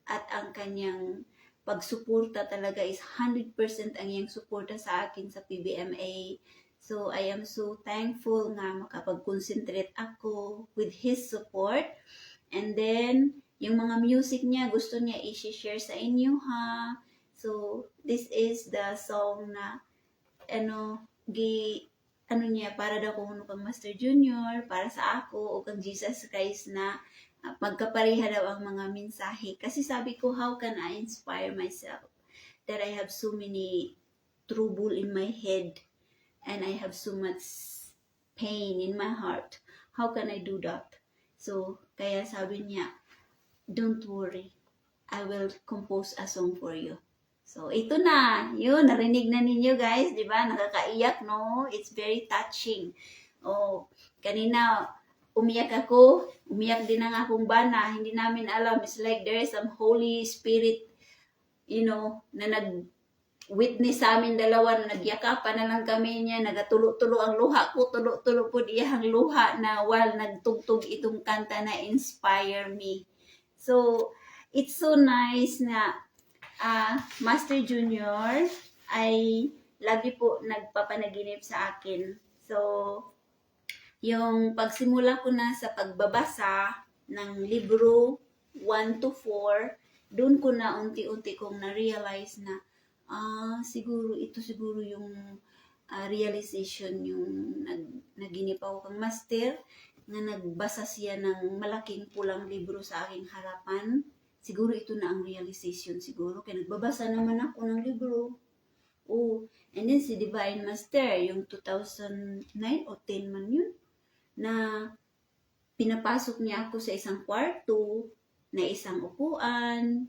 at ang kanyang pagsuporta talaga is 100% ang iyang suporta sa akin sa PBMA. So, I am so thankful nga makapag-concentrate ako with his support. And then, yung mga music niya, gusto niya i-share sa inyo, ha? So, this is the song na, niya, para daw kung kang Master Junior, para sa ako, o kang Jesus Christ na magkapareha daw ang mga mensahe. Kasi sabi ko, how can I inspire myself that I have so many trouble in my head and I have so much pain in my heart? How can I do that? So, kaya sabi niya, don't worry, I will compose a song for you. So, ito na. Yun, narinig na ninyo guys, di ba? Nakakaiyak, no? It's very touching. Oh, kanina, umiyak ako. Umiyak din ang akong bana. Hindi namin alam. It's like there is some Holy Spirit, na nag-witness sa amin dalawa, na nagyakapan na lang kami niya, nagatulo-tulo ang luha ko, tulo-tulo po iyang luha na while nagtugtog itong kanta na inspire me. So, it's so nice na Master Junior ay lagi po nagpapanaginip sa akin. So, yung pagsimula ko na sa pagbabasa ng libro 1 to 4, doon ko na unti-unti kong na-realize na siguro yung realization yung naginip ako kang Master, na nagbasa siya ng malaking pulang libro sa aking harapan. Siguro ito na ang realization siguro. Kaya nagbabasa naman ako ng libro. Oh, and then si Divine Master, yung 2009 o 10 man yun, na pinapasok niya ako sa isang kwarto, na isang upuan,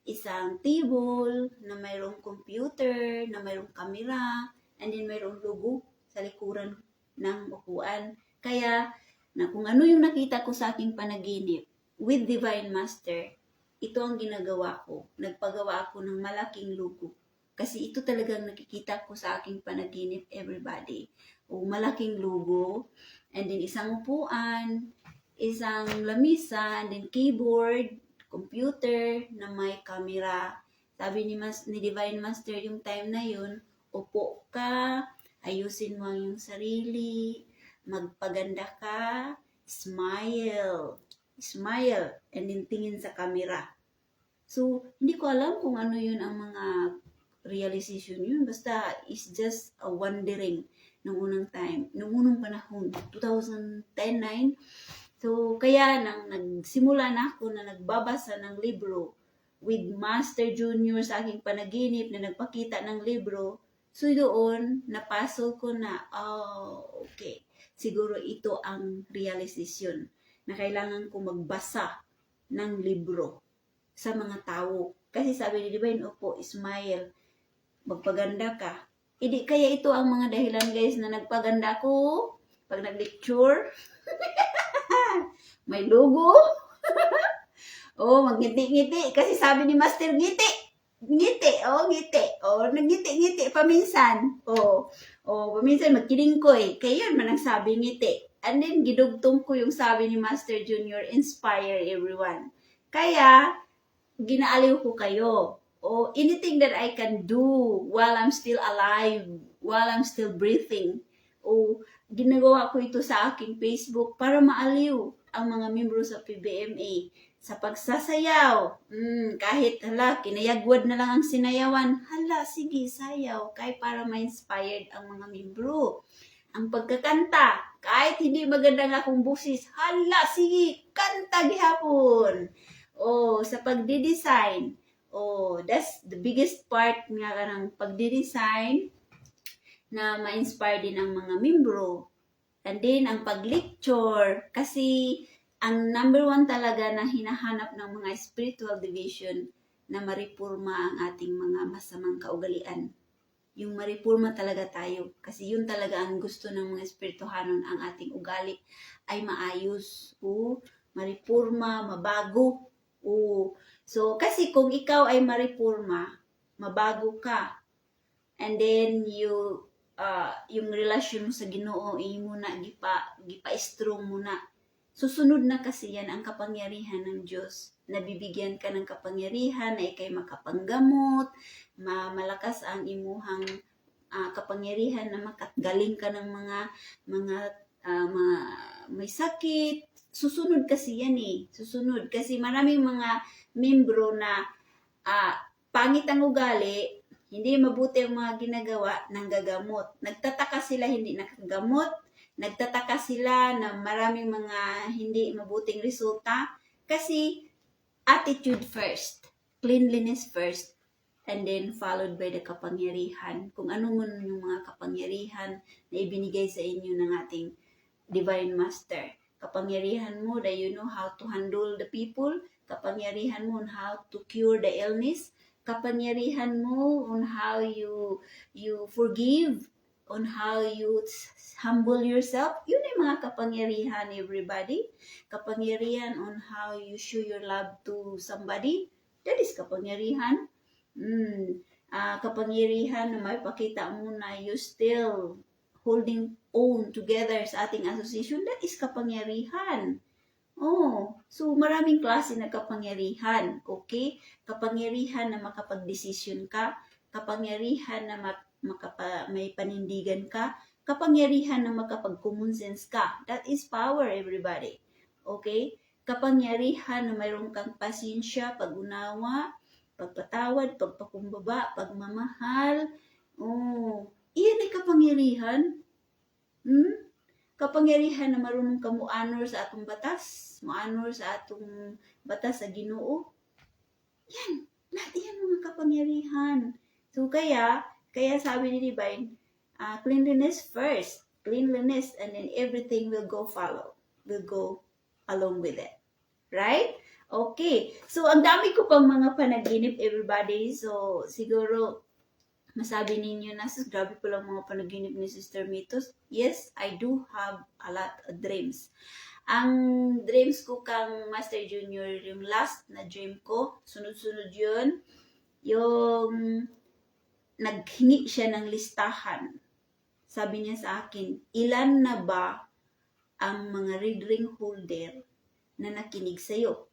isang table, na mayroong computer, na mayroong camera, and then mayroong logo sa likuran ng upuan. Kaya, na kung ano yung nakita ko sa aking panaginip with Divine Master, ito ang ginagawa ko. Nagpagawa ako ng malaking logo. Kasi ito talagang nakikita ko sa aking panaginip, everybody. O malaking logo, and then isang upuan, isang lamisa, and then keyboard, computer, na may camera. Sabi ni Divine Master yung time na yun, upo ka, ayusin mo yung sarili, magpaganda ka, smile, and then tingin sa camera. So, hindi ko alam kung ano yun ang mga realization yun. Basta, it's just a wondering nung unang time, nung unang panahon, 2010-9. So, kaya nang nagsimula na ako na nagbabasa ng libro with Master Junior sa aking panaginip na nagpakita ng libro, so doon, napasok ko na, okay, siguro ito ang realization na kailangan ko magbasa ng libro sa mga tao. Kasi sabi ni Divine, opo, smile, magpaganda ka. Kaya ito ang mga dahilan guys na nagpaganda ko pag nag-lecture. May logo. Magngiti-ngiti. Kasi sabi ni Master, ngiti. Ngiti. Nagngiti-ngiti paminsan. Paminsan magkilingkoy. Kaya yun man ang sabi ngiti. And then, gidugtong ko yung sabi ni Master Junior, inspire everyone. Kaya, ginaaliw ko kayo. Anything that I can do while I'm still alive, while I'm still breathing. Ginagawa ko ito sa aking Facebook para maaliw ang mga membro sa PBMA. Sa pagsasayaw, kahit kinayagwad na lang ang sinayawan, sige, sayaw, kaya para ma-inspired ang mga membro. ang pagkakanta. Kahit hindi maganda nga akong busis, hala, sige, kanta gihapon. Sa pagdi-design. That's the biggest part nga ng pagdi-design na ma-inspire din ang mga membro. And then, ang pag-lecture. Kasi, ang number one talaga na hinahanap ng mga spiritual division na maripurma ang ating mga masamang kaugalian. Yung maripurma talaga tayo. Kasi yun talaga ang gusto ng mga espirituhanon, ang ating ugali ay maayos. Maripurma, mabago. So, kasi kung ikaw ay maripurma, mabago ka, and then yung relasyon mo sa Ginoo mo na gipa-strong mo na. Susunod na kasi yan ang kapangyarihan ng Diyos. Nabibigyan ka ng kapangyarihan na ikay makapanggamot, malakas ang imuhang kapangyarihan na makagaling ka ng mga may sakit. Susunod kasi yan Susunod. Kasi maraming mga membro na pangit ang ugali, hindi mabuti ang mga ginagawa, nanggagamot. Nagtataka sila hindi nakagamot. Nagtataka sila na maraming mga hindi mabuting resulta. Kasi attitude first. Cleanliness first. And then followed by the kapangyarihan. Kung ano man yung mga kapangyarihan na ibinigay sa inyo ng ating Divine Master. Kapangyarihan mo that you know how to handle the people. Kapangyarihan mo on how to cure the illness. Kapangyarihan mo on how you forgive, on how you humble yourself. Yun ay mga kapangyarihan, everybody. Kapangyarihan on how you show your love to somebody. That is kapangyarihan. Kapangyarihan na may pakita mo na you still holding on together sa ating association. That is kapangyarihan. So maraming klase na kapangyarihan, okay? Kapangyarihan na makapag-desisyon ka, kapangyarihan na may panindigan ka, kapangyarihan na makapag-common sense ka. That is power, everybody. Okay? Kapangyarihan na mayroon kang pasensya, pag-unawa, pagpatawad, pagpakumbaba, pagmamahal. Iyan ay kapangyarihan. Kapangyarihan na marunong ka mo-honor sa atong batas, mo-honor sa atong batas sa Ginoo. Yan, lahat yan mga kapangyarihan. So kaya sabi ni Divine, cleanliness first. Cleanliness, and then everything will go along with it. Right? Okay. So ang dami ko pang mga panaginip, everybody. So siguro masabi ninyo na, grabe po lang mga panaginip ni Sister Mitos. Yes, I do have a lot of dreams. Ang dreams ko kang Master Junior, yung last na dream ko, sunod-sunod yun, yung naghingi siya ng listahan. Sabi niya sa akin, ilan na ba ang mga red ring holder na nakinig sa'yo?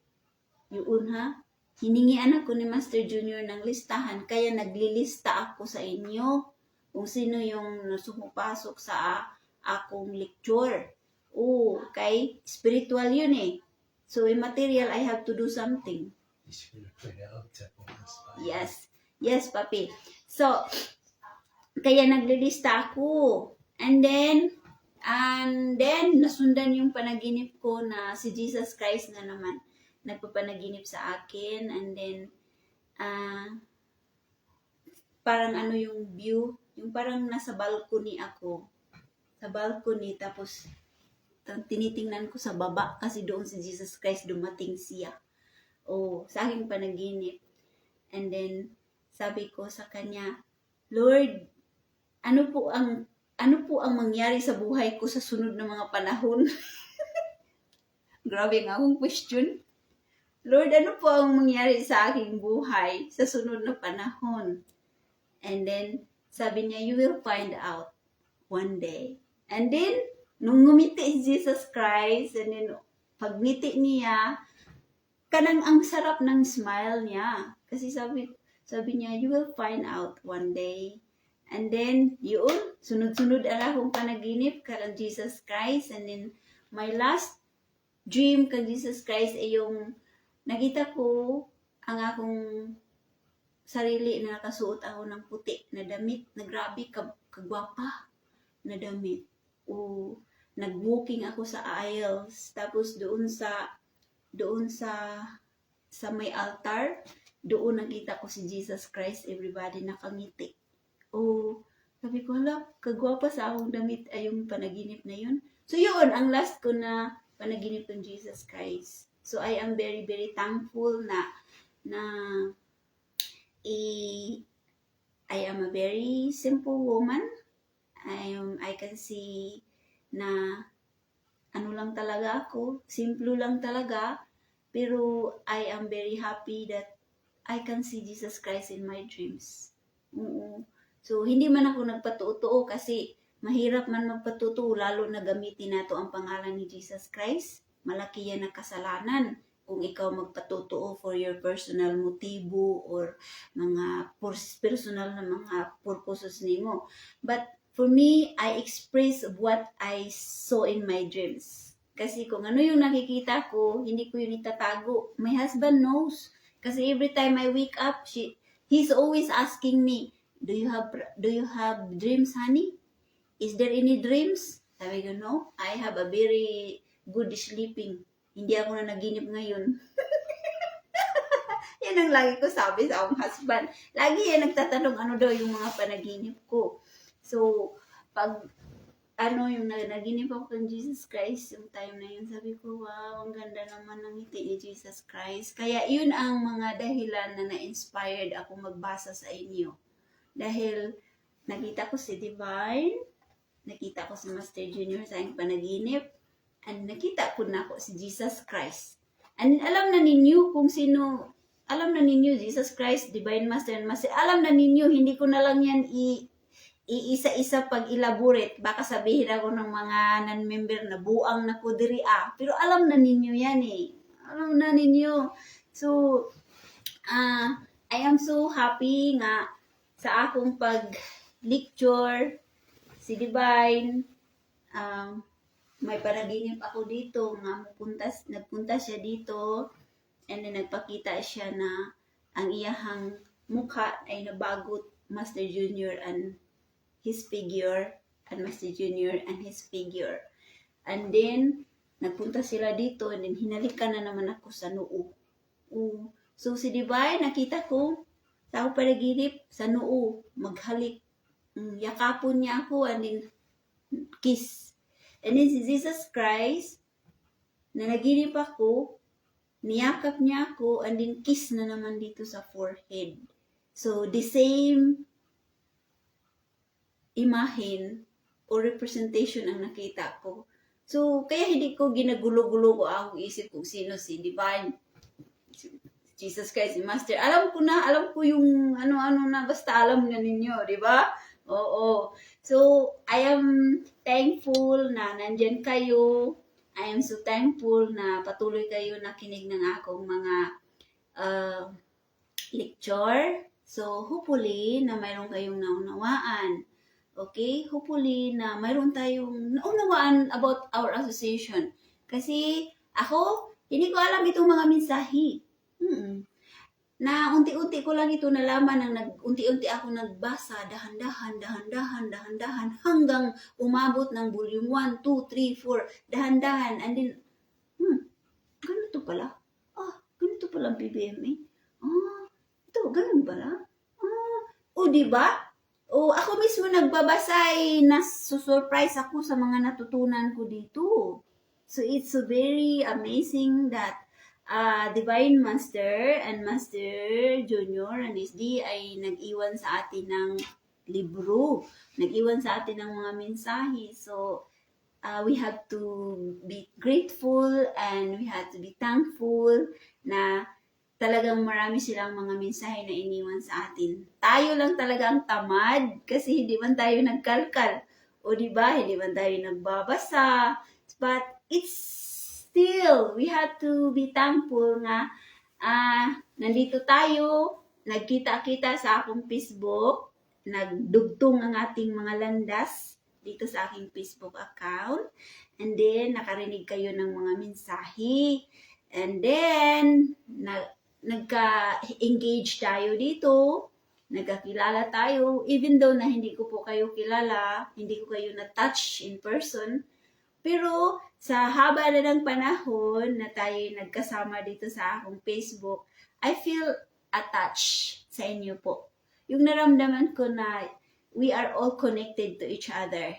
Yun hiningian ako ni Master Junior ng listahan, kaya naglilista ako sa inyo kung sino yung sumupasok sa akong lecture. Kay spiritual yun So in material, I have to do something. Yes, papi. So, kaya naglilista ako. And then, nasundan yung panaginip ko na si Jesus Christ na naman nagpapanaginip sa akin, and then parang yung view, yung parang nasa balcony ako, tapos tinitingnan ko sa baba kasi doon si Jesus Christ dumating siya sa aking panaginip. And then sabi ko sa kanya, Lord, ano po ang mangyari sa buhay ko sa sunod na mga panahon? Grabe nga akong question. Lord, ano po ang mangyari sa aking buhay sa sunod na panahon? And then, sabi niya, you will find out one day. And then, nung ngumiti si Jesus Christ, and then, pag ngiti niya, kanang ang sarap ng smile niya. Kasi sabi niya, you will find out one day. And then, yun, sunod-sunod akong panaginip kang Jesus Christ. And then, my last dream kang Jesus Christ ay yung nakita ko ang akong sarili na nakasuot ako ng puti na damit, na grabe kagwapa na damit. O nag-booking ako sa aisles. Tapos doon sa may altar, doon nakita ko si Jesus Christ, everybody nakangiti. O sabi ko, hala, kagwapa sa akong damit ay yung panaginip na yun. So yun, ang last ko na panaginip ng Jesus Christ. So I am very, very thankful na I am a very simple woman. I can see na ano lang talaga ako, simple lang talaga, pero I am very happy that I can see Jesus Christ in my dreams. Oo. So, hindi man ako nagpatutuo kasi mahirap man magpatutuo, lalo na gamitin nato ang pangalan ni Jesus Christ. Malaki yan na kasalanan kung ikaw magpatutuo for your personal motibo or mga personal na mga purposes nimo. But for me, I express what I saw in my dreams. Kasi kung ano yung nakikita ko, hindi ko yun itatago. My husband knows. Kasi every time I wake up, he's always asking me, do you have dreams, honey? Is there any dreams? Sabi ko, no, I have a very good sleeping. Hindi ako na naginip ngayon. Yan ang lagi ko sabi sa akong husband. Lagi yan nagtatanong ano daw yung mga panaginip ko. So, pag yung naginip ako kang Jesus Christ, yung time na yun, sabi ko, wow, ang ganda naman ng ngiti ni Jesus Christ. Kaya yun ang mga dahilan na na-inspired ako magbasa sa inyo. Dahil nakita ko si Divine, nakita ko si Master Junior sa aking panaginip, and nakita ko na ako si Jesus Christ. And alam na ninyo kung sino, alam na ninyo, Jesus Christ, Divine Master and Master, alam na ninyo, hindi ko na lang yan iisa-isa pag-elaborate. Baka sabihin ako ng mga non-member na buang na ko diri pero alam na ninyo yan eh. Alam na ninyo. So, I am so happy nga sa akong pag-lecture, si Divine, may panaginip ako dito nga nagpunta siya dito, and then nagpakita siya na ang iyahang mukha ay nabagot Master Junior and his figure, and Master Junior and his figure. And then, nagpunta sila dito, and then hinalikan na naman ako sa noo. So, si Divine, nakita ko, sa ako panaginip, sa noo, maghalik. Yakapon niya ako, and then, kiss. And then, si Jesus Christ, na naginip ako, niyakap niya ako, and then, kiss na naman dito sa forehead. So, the same imahin o representation ang nakita ko. So, kaya hindi ko ginagulo-gulo ko ang isip kung sino si Divine, Jesus Christ, si Master. Alam ko yung ano-ano na, basta alam na ninyo, di ba? Oo. So, I am thankful na nandyan kayo. I am so thankful na patuloy kayo nakinig ng akong mga lecture. So, hopefully, na mayroon kayong naunawaan. Okay? Hopefully na mayroon tayong naunawaan about our association. Kasi ako, hindi ko alam itong mga mensahe. Na unti-unti ko lang ito nalaman nang unti-unti ako nagbasa, dahan-dahan, hanggang umabot ng volume 1, 2, 3, 4, dahan-dahan. And then, ganito pala. Ganito pala ang PBMA. Ito, ganun pala. Diba? Ako mismo nagbabasay, nasusurprise ako sa mga natutunan ko dito. So, it's so very amazing that Divine Master and Master Junior and SD ay nag-iwan sa atin ng libro. Nag-iwan sa atin ng mga mensahe. So, we have to be grateful and we have to be thankful na talagang marami silang mga mensahe na iniwan sa atin. Tayo lang talaga ang tamad kasi hindi man tayo nagkalkal. O diba, hindi man tayo nagbabasa. But it's still, we have to be thankful nga nandito tayo, nagkita-kita sa akong Facebook, nagdugtong ang ating mga landas dito sa aking Facebook account. And then, nakarinig kayo ng mga mensahe. And then, nagka-engage tayo dito. nagkakilala tayo, even though na hindi ko po kayo kilala, hindi ko kayo na-touch in person, pero sa haba na ng panahon na tayo nagkasama dito sa akong Facebook, I feel attached sa inyo po. Yung naramdaman ko na we are all connected to each other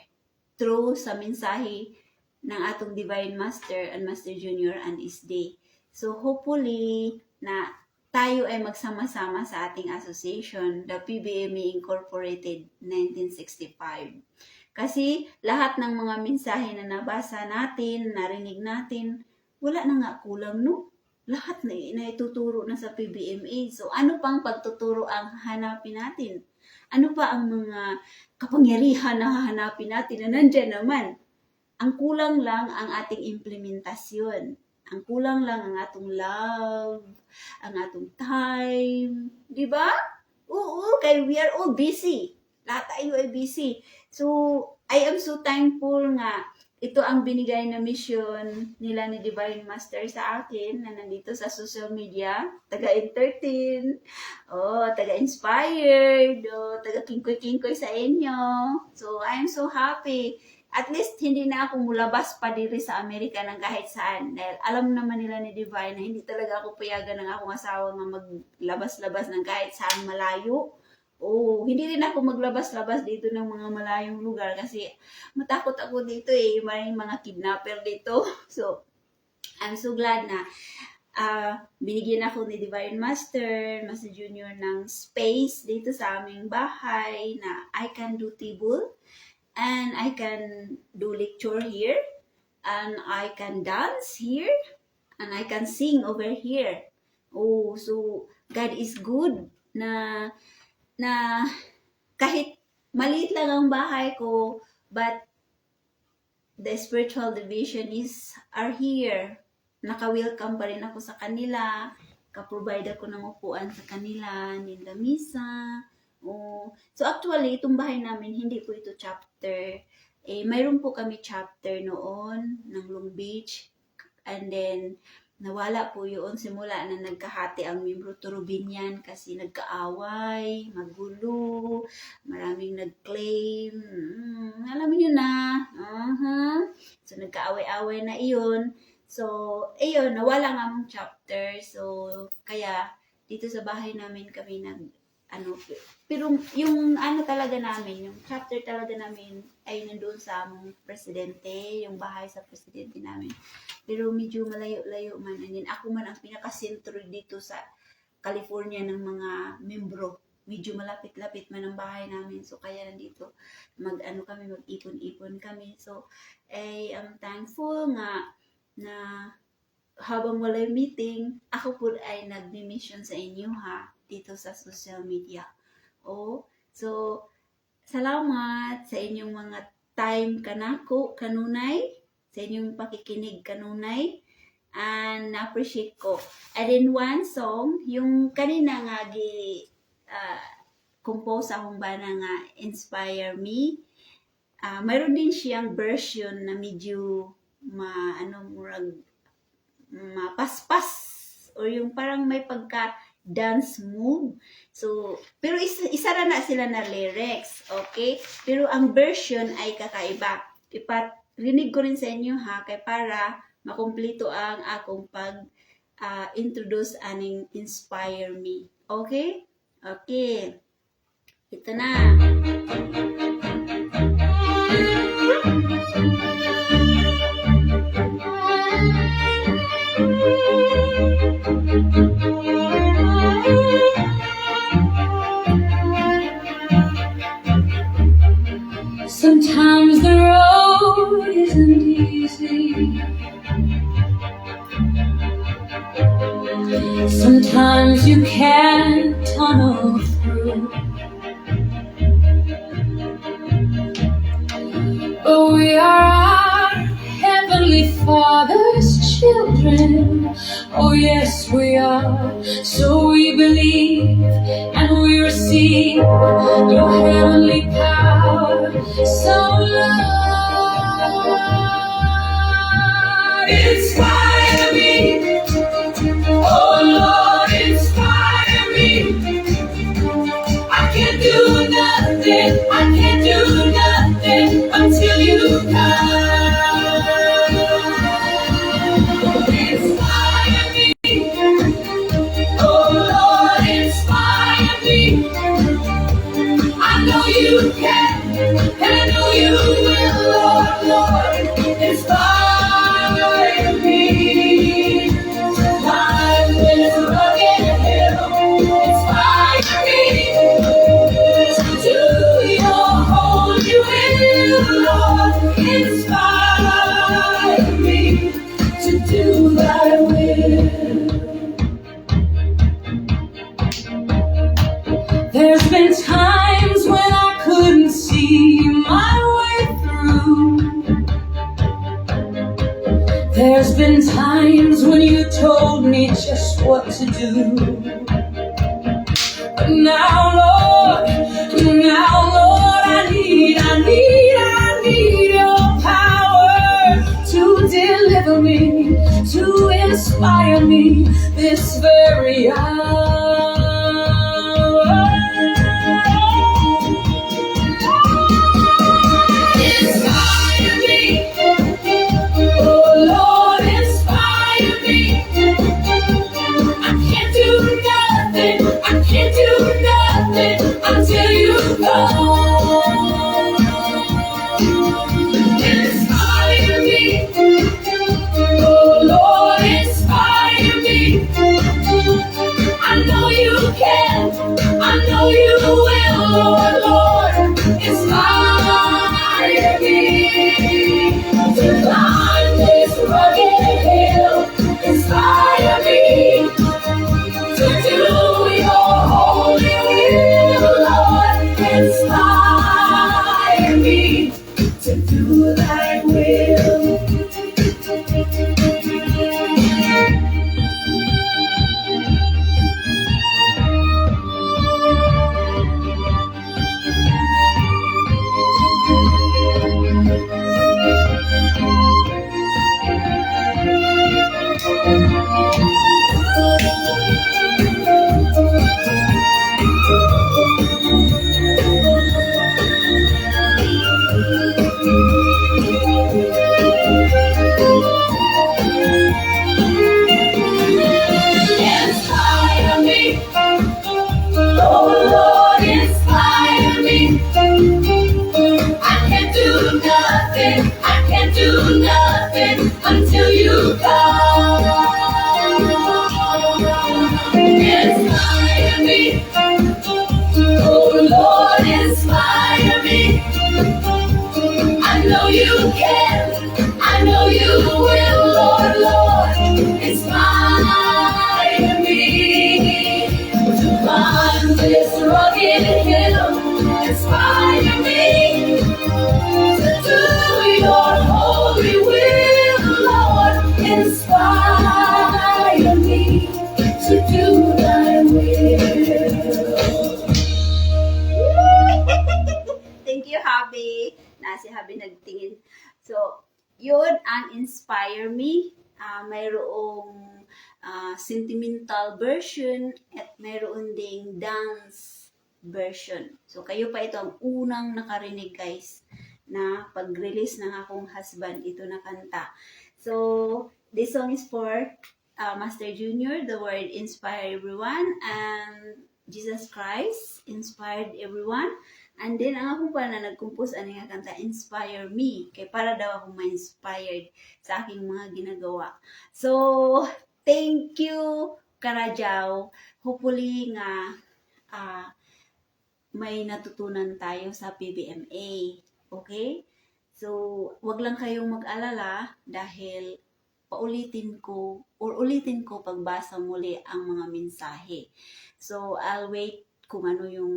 through sa mensahe ng atong Divine Master and Master Junior and his day. So hopefully na tayo ay magsama-sama sa ating association, the PBME Incorporated 1965. Kasi lahat ng mga mensahe na nabasa natin, narinig natin, wala na nga kulang, no? Lahat na ituturo na sa PBMA. So ano pang pagtuturo ang hanapin natin? Ano pa ang mga kapangyarihan na hahanapin natin na nandyan naman? Ang kulang lang ang ating implementasyon. Ang kulang lang ang atong love, ang atong time. Di ba? Oo, kaya we are all busy. Lahat tayo ay busy. So, I am so thankful nga ito ang binigay na mission nila ni Divine Master sa akin na nandito sa social media. Taga-entertain, taga-inspired, taga-kingkoy-kingkoy sa inyo. So, I am so happy. At least, hindi na ako mulabas pa diri sa Amerika ng kahit saan. Dahil alam naman nila ni Divine na hindi talaga ako payagan ng akong asawa nga maglabas-labas ng kahit saan malayo. Hindi rin ako maglabas-labas dito ng mga malayong lugar kasi matakot ako dito may mga kidnapper dito. So, I'm so glad na binigyan ako ni Divine Master, Master Junior ng space dito sa aming bahay na I can do table. And I can do lecture here, and I can dance here, and I can sing over here. So God is good na kahit maliit lang ang bahay ko, but the spiritual division are here. Naka-welcome pa rin ako sa kanila, ka-provide ako ng upuan sa kanila, nila misa. So actually, itong bahay namin, hindi po ito chapter. Mayroon po kami chapter noon ng Long Beach. And then, nawala po yun simula na nagkahati ang membro Turubinyan kasi nagkaaway, magulo, maraming nag-claim. Alam niyo na. So, nagkaaway-away na iyon. So, ayun, nawala nga mong chapter. So, kaya dito sa bahay namin kami pero yung talaga namin, yung chapter talaga namin ay nandoon sa among presidente, yung bahay sa presidente namin. Pero medyo malayo-layo man. And then ako man ang pinaka-sentro dito sa California ng mga membro. Medyo malapit-lapit man ang bahay namin. So kaya nandito mag-ipon-ipon kami. So I'm thankful nga na habang walay meeting, ako po ay nag-mission sa inyo dito sa social media. So, salamat sa inyong mga time kanunay, sa inyong pakikinig kanunay, and na-appreciate ko. And then one song, yung kanina nga compose akong bana nga Inspire Me. Mayroon din siyang version na medyo mapaspas or yung parang may pagka dance move. So, pero isa na sila na lyrics, okay? Pero ang version ay kakaiba. Iparinig ko rin sa inyo kay para makumpleto ang akong introduce aning Inspire Me. Okay? Okay. Ito na. Sometimes the road isn't easy. Sometimes you can't tunnel through. But we are our Heavenly Father's children. Oh yes, we are. So we believe and we receive your heavenly power. So Lord, inspire me. Oh Lord, inspire me. I There's been times when you told me just what to do. But now, Lord, I need your power to deliver me, to inspire me this very hour. Inspire me, oh Lord, inspire me. I can't do nothing until you come. Inspire me, oh Lord, inspire me. I know you can, I know you will, Lord, inspire me to climb this rugged hill. Inspire me to do your holy will, Lord. Inspire me to do thy will. Inspire me, oh Lord, inspire me. I can't do nothing until you come. Inspire me, oh Lord, inspire me. I know you can, I know you will, Lord, inspire me to climb this rugged hill. Inspire me to do your holy will, Lord. Inspire me to do thy will. Thank you, Habi. Si Habi nagtingin. So, yun ang inspire me. Mayroong sentimental version at mayroon ding dance version. So, kayo pa ito ang unang nakarinig, guys, na pag-release ng akong husband, ito na kanta. So, this song is for Master Junior. The word inspire everyone, and Jesus Christ inspired everyone. And then, ang ako pa na nag-compose ano nga kanta, Inspire Me. Kaya para daw ako ma-inspired sa aking mga ginagawa. So, thank you, Karajaw. Hopefully nga may natutunan tayo sa PBMA. Okay? So, wag lang kayong mag-alala dahil ulitin ko pagbasa muli ang mga mensahe. So, I'll wait kung ano yung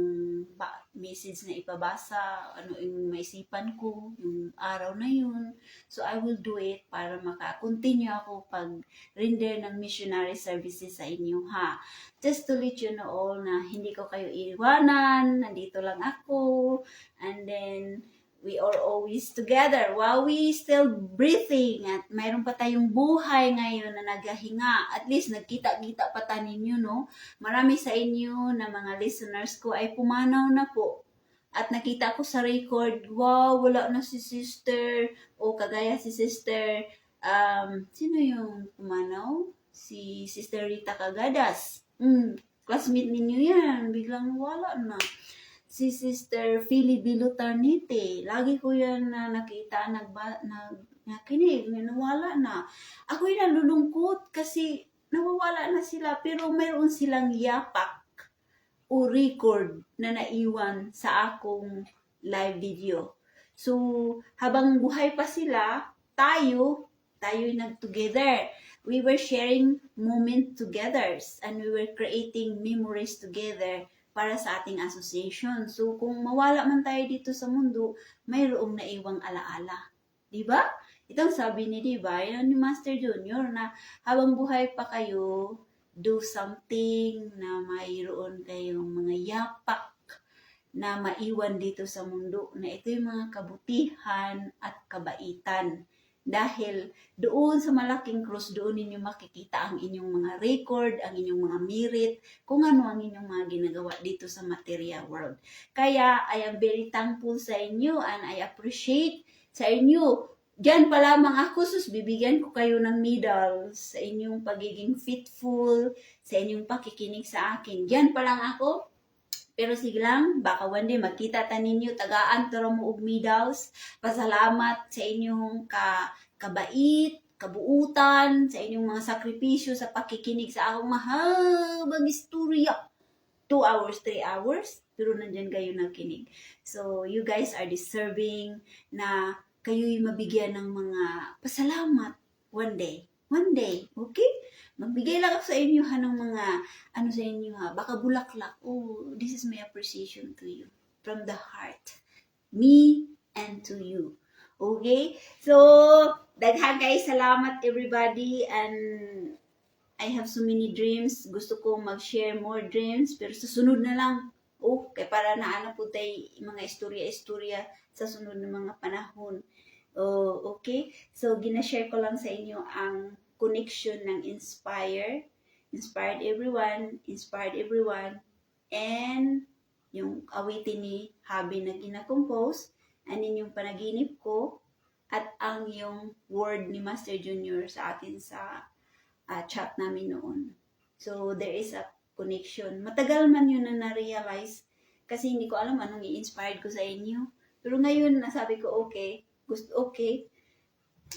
message na ipabasa, ano yung maisipan ko, yung araw na yun. So, I will do it para maka-continue ako pag-render ng missionary services sa inyo, ha? Just to let you know all na hindi ko kayo iwanan, nandito lang ako, and then, we are always together while we still breathing at mayroon pa tayong buhay ngayon na naghahinga. At least nagkita-kita pa ta ninyo, no? Marami sa inyo na mga listeners ko ay pumanaw na po. At nakita ko sa record, wow, wala na si sister. O kagaya si sister, sino yung pumanaw? Si Sister Rita Cagadas. Classmate ninyo yan. Biglang wala na. Si Sister Philly Bilutarnite. Lagi ko yan na nakita, nakinig, nawala na. Ako yung nalulungkot kasi nawawala na sila pero mayroon silang yapak o record na naiwan sa akong live video. So, habang buhay pa sila, tayo'y nag-together. We were sharing moment together and we were creating memories together para sa ating association. So, kung mawala man tayo dito sa mundo, mayroong naiwang alaala. Diba? Itong sabi ni Diba, yun ni Master Junior na habang buhay pa kayo, do something na mayroon kayong mga yapak na maiwan dito sa mundo, na ito yung mga kabutihan at kabaitan. Dahil doon sa malaking krus, doon ninyo makikita ang inyong mga record, ang inyong mga merit, kung ano ang inyong mga ginagawa dito sa material world. Kaya, I am very thankful sa inyo and I appreciate sa inyo. Diyan pa lamang ako, bibigyan ko kayo ng medal sa inyong pagiging faithful, sa inyong pakikinig sa akin. Diyan pa lang ako. Pero sige lang, baka one day magkita ta ninyo, tagaan taro mo og medals. Pasalamat sa inyong kabait, kabuutan, sa inyong mga sakripisyo sa pakikinig sa akong mahabang istorya. 2 hours, 3 hours, pero nandyan kayo nakinig. So, you guys are deserving na kayo'y mabigyan ng mga pasalamat one day. One day, okay? Magbigay lang ako sa inyo ng mga, sa inyo baka bulaklak. Oh, this is my appreciation to you. From the heart. Me and to you. Okay? So, daghan guys, salamat everybody. And I have so many dreams. Gusto kong mag-share more dreams. Pero sa sunod na lang. Okay, para naana po tayo mga istorya-istorya sa sunod na mga panahon. Oh, okay? So, ginashare ko lang sa inyo ang connection ng inspired everyone, and yung awitin ni Habi na kinakompose, anin yung panaginip ko, at ang yung word ni Master Junior sa akin sa chat namin noon. So, there is a connection. Matagal man yun na na-realize, kasi hindi ko alam anong i-inspired ko sa inyo. Pero ngayon, nasabi ko, okay,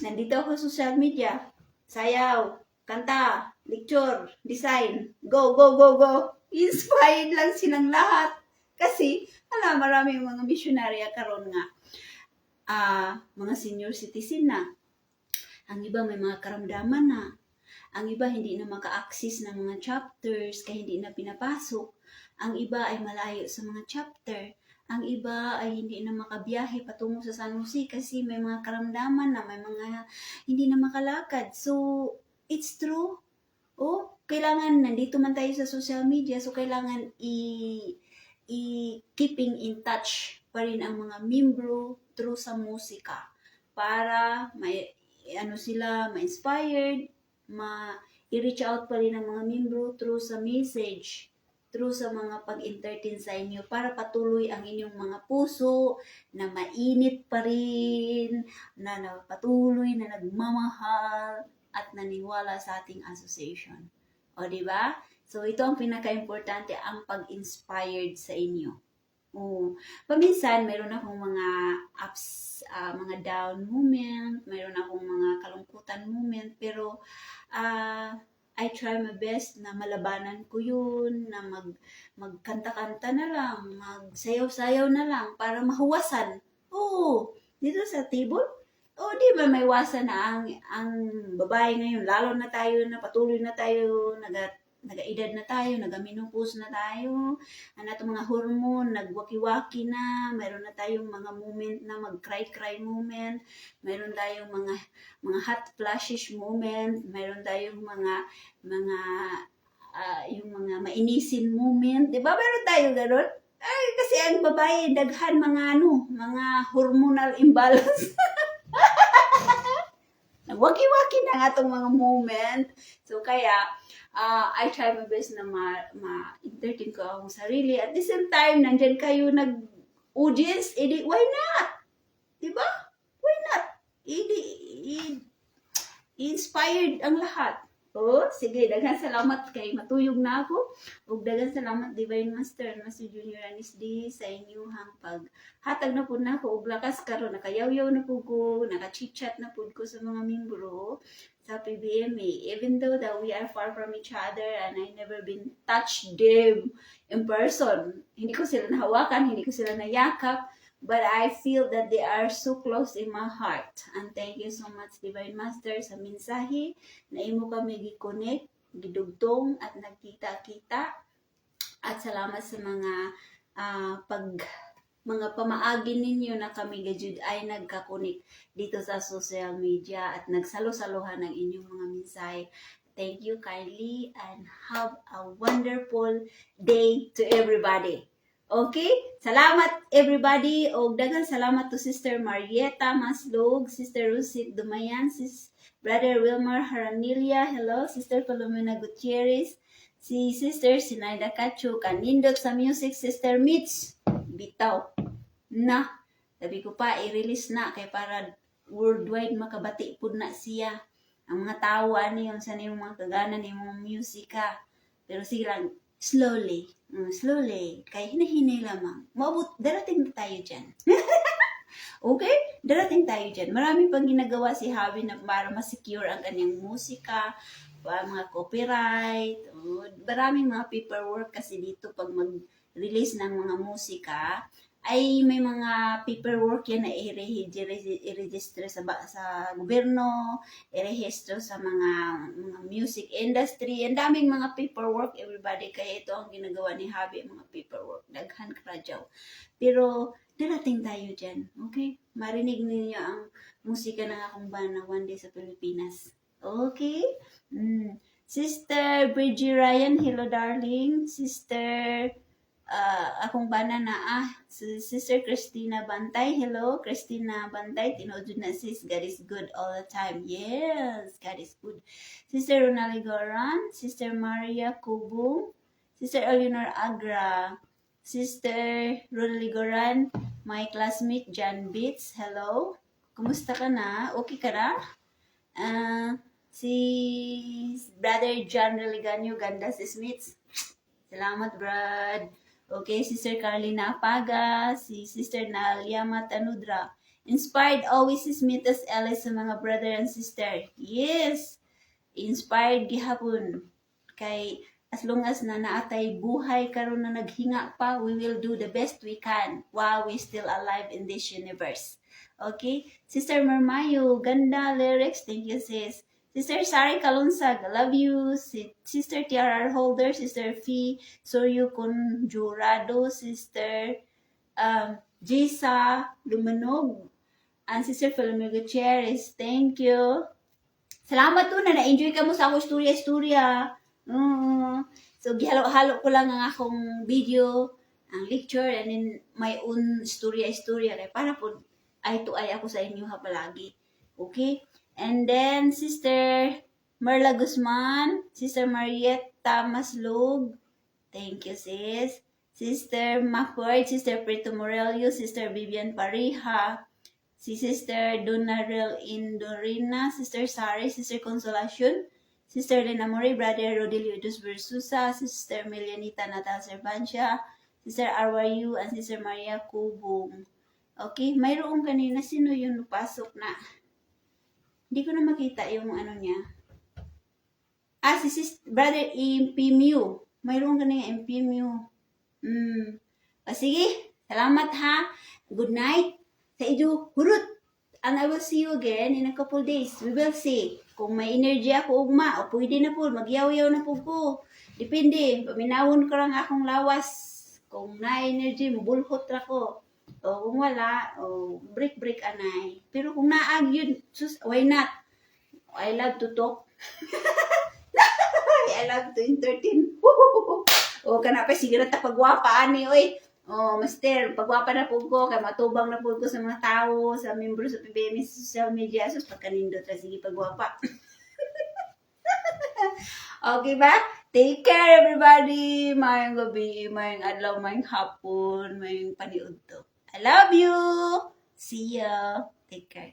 nandito ako sa social media, sayaw, kanta, lecture, design, go. Inspired lang silang lahat. Kasi, maraming mga missionarya karon nga, mga senior citizen na. Ang iba may mga karamdaman na. Ang iba hindi na maka-access ng mga chapters kaya hindi na pinapasok. Ang iba ay malayo sa mga chapter. Ang iba ay hindi na makabiyahe patungo sa San Jose kasi may mga karamdaman na, may mga hindi na makalakad. So, it's true. Oh, kailangan, nandito man tayo sa social media, so kailangan keeping in touch pa rin ang mga membro through sa musika para sila ma-inspired, i-reach out pa rin ang mga membro through sa message, through sa mga pag-entertain sa inyo para patuloy ang inyong mga puso na mainit pa rin, na patuloy na nagmamahal at naniwala sa ating association. O, di ba? So, ito ang pinaka-importante, ang pag-inspired sa inyo. O, paminsan, mayroon akong mga ups, mga down moment, mayroon akong mga kalungkutan moment, pero, I try my best na malabanan ko yun, na magkanta-kanta na lang, magsayaw-sayaw na lang para mahuwasan. Oo, dito sa table, di ba may wasan na ang babae ngayon, lalo na tayo, na patuloy na tayo, nag-edad na tayo, nag-menopause na tayo, itong mga hormone, nagwaki-waki na, mayroon na tayong mga moment na mag-cry-cry moment, mayroon tayong mga hot flashes moment, mayroon tayong yung mga mainisin moment, di ba? Mayroon tayo gano'n? Ay, kasi ang babae, daghan mga hormonal imbalance. Nagwaki-waki na nga itong mga moment. So, kaya, I try my best na ma-entertain ko akong sarili. At the same time, nandyan kayo nag-audience, why not? Diba? Why not? Inspired ang lahat. Sige, daghan salamat kay matuyog na ako. Ug daghan salamat Divine Master, Master Junior Anisdi sa inyong paghatag na pud nako og lakas karon, nakayaw-yaw na pud ko, naka-chit-chat na pud ko sa mga membro sa PBMA. Even though that we are far from each other and I never been touched them in person. Hindi ko sila nahawakan, hindi ko sila nayakap. But I feel that they are so close in my heart. And thank you so much, Divine Master, sa mensahe na imo kami gi-connect, gidugtong at nagkita-kita. At salamat sa mga mga pamaagi ninyo na kami gajud ay nagkakunik dito sa social media at nagsalo-saluhan ng inyong mga mensahe. Thank you kindly and have a wonderful day to everybody. Okay? Salamat everybody o daghang salamat to Sister Marieta Maslog, Sister Rusit Dumayan, Brother Wilmar Haranilia, hello, Sister Palomena Gutierrez, si Sister Sinaida Cacho, kanindot sa music, Sister Mitch, bitaw, na, sabi ko pa, i-release na, kay para worldwide makabati po na siya. Ang mga tao, ano yun, sa niyong mga kagana, niyong musika. Pero sige lang, slowly, kay hinahinay lamang. Maabot, darating na tayo dyan. Okay? Darating tayo dyan. Marami pang ginagawa si Javi na para ma-secure ang kanyang musika, mga copyright, maraming mga paperwork kasi dito pag mag-release ng mga musika, ay may mga paperwork yan na i-register sa gobyerno, i-register sa mga music industry. Ang daming mga paperwork, everybody. Kaya ito ang ginagawa ni Javi, mga paperwork. Daghan krajaw. Pero, darating tayo dyan. Okay? Marinig ninyo ang musika ng akong banda One Day sa Pilipinas. Okay? Sister Bridgie Ryan, hello darling. Sister akong bana na Sister Christina Bantay, hello Christina Bantay, tinood na sis, God is good all the time. Yes, God is good. Sister Ronali Goran, Sister Maria Kubong, Sister Eleanor Agra, Sister Ronali Goran, my classmate John Beats, hello. Kumusta ka na? Okay ka na? Si Brother John Religanyo, ganda si Smith. Salamat, Brad. Okay, Sister Carlina Apaga, si Sister Nalyama Tanudra. Inspired always si Smith as Ellis sa mga brother and sister. Yes! Inspired gihapon. Kay as long as na naatay buhay karon na naghinga pa, we will do the best we can while we still alive in this universe. Okay? Sister Mermayo, ganda lyrics. Thank you, sis. Sister Sari Kalunsag, I love you. Sister TRR Holder, Sister Fee Soryo Conjurado, Sister Jisa Lumanog, and Sister Philomena Gutierrez. Thank you. Salamat to na-enjoy ka mo sa akong istorya. So, gihalo-halo ko lang ang akong video, ang lecture, and then my own istorya. Para po ay to ay ako sa inyo ha palagi. Okay? And then, Sister Merla Guzman, Sister Marietta Maslog, thank you, sis. Sister Macward, Sister Prito Morelio, Sister Vivian Pariha, si Sister Donarel Indorina, Sister Sari, Sister Consolacion, Sister Lena Mori, Brother Rodelio Dos Versusa, Sister Milianita Natal Servancia, Sister Arwayu, and Sister Maria Kubong. Okay, mayroong kanina, sino yung napasok na? Hindi ko na makita yung ano niya. Si Brother Impimu. Mayroon ka na yung Impimu. Sige. Salamat ha. Good night. Sa inyo, hurut. And I will see you again in a couple days. We will see. Kung may energy ako ugma, o pwede na po, magyaw-yaw na po ko. Depende. Paminawon ko lang akong lawas. Kung na-energy, mabulhot ako. O kung wala, break anay. Pero kung naag yun, why not? I love to talk. I love to entertain. O kanapay, sige na pagwapa ani, oy. Master, pagwapa na po ko, kay matubang na po ko sa mga tao, sa members sa PBM sa social media, sus pagkanindot, sige pagwapa. Okay ba? Take care everybody. Mayang gabi, mayang adlaw, mayang hapon, mayang paniudto. I love you. See ya. Take care.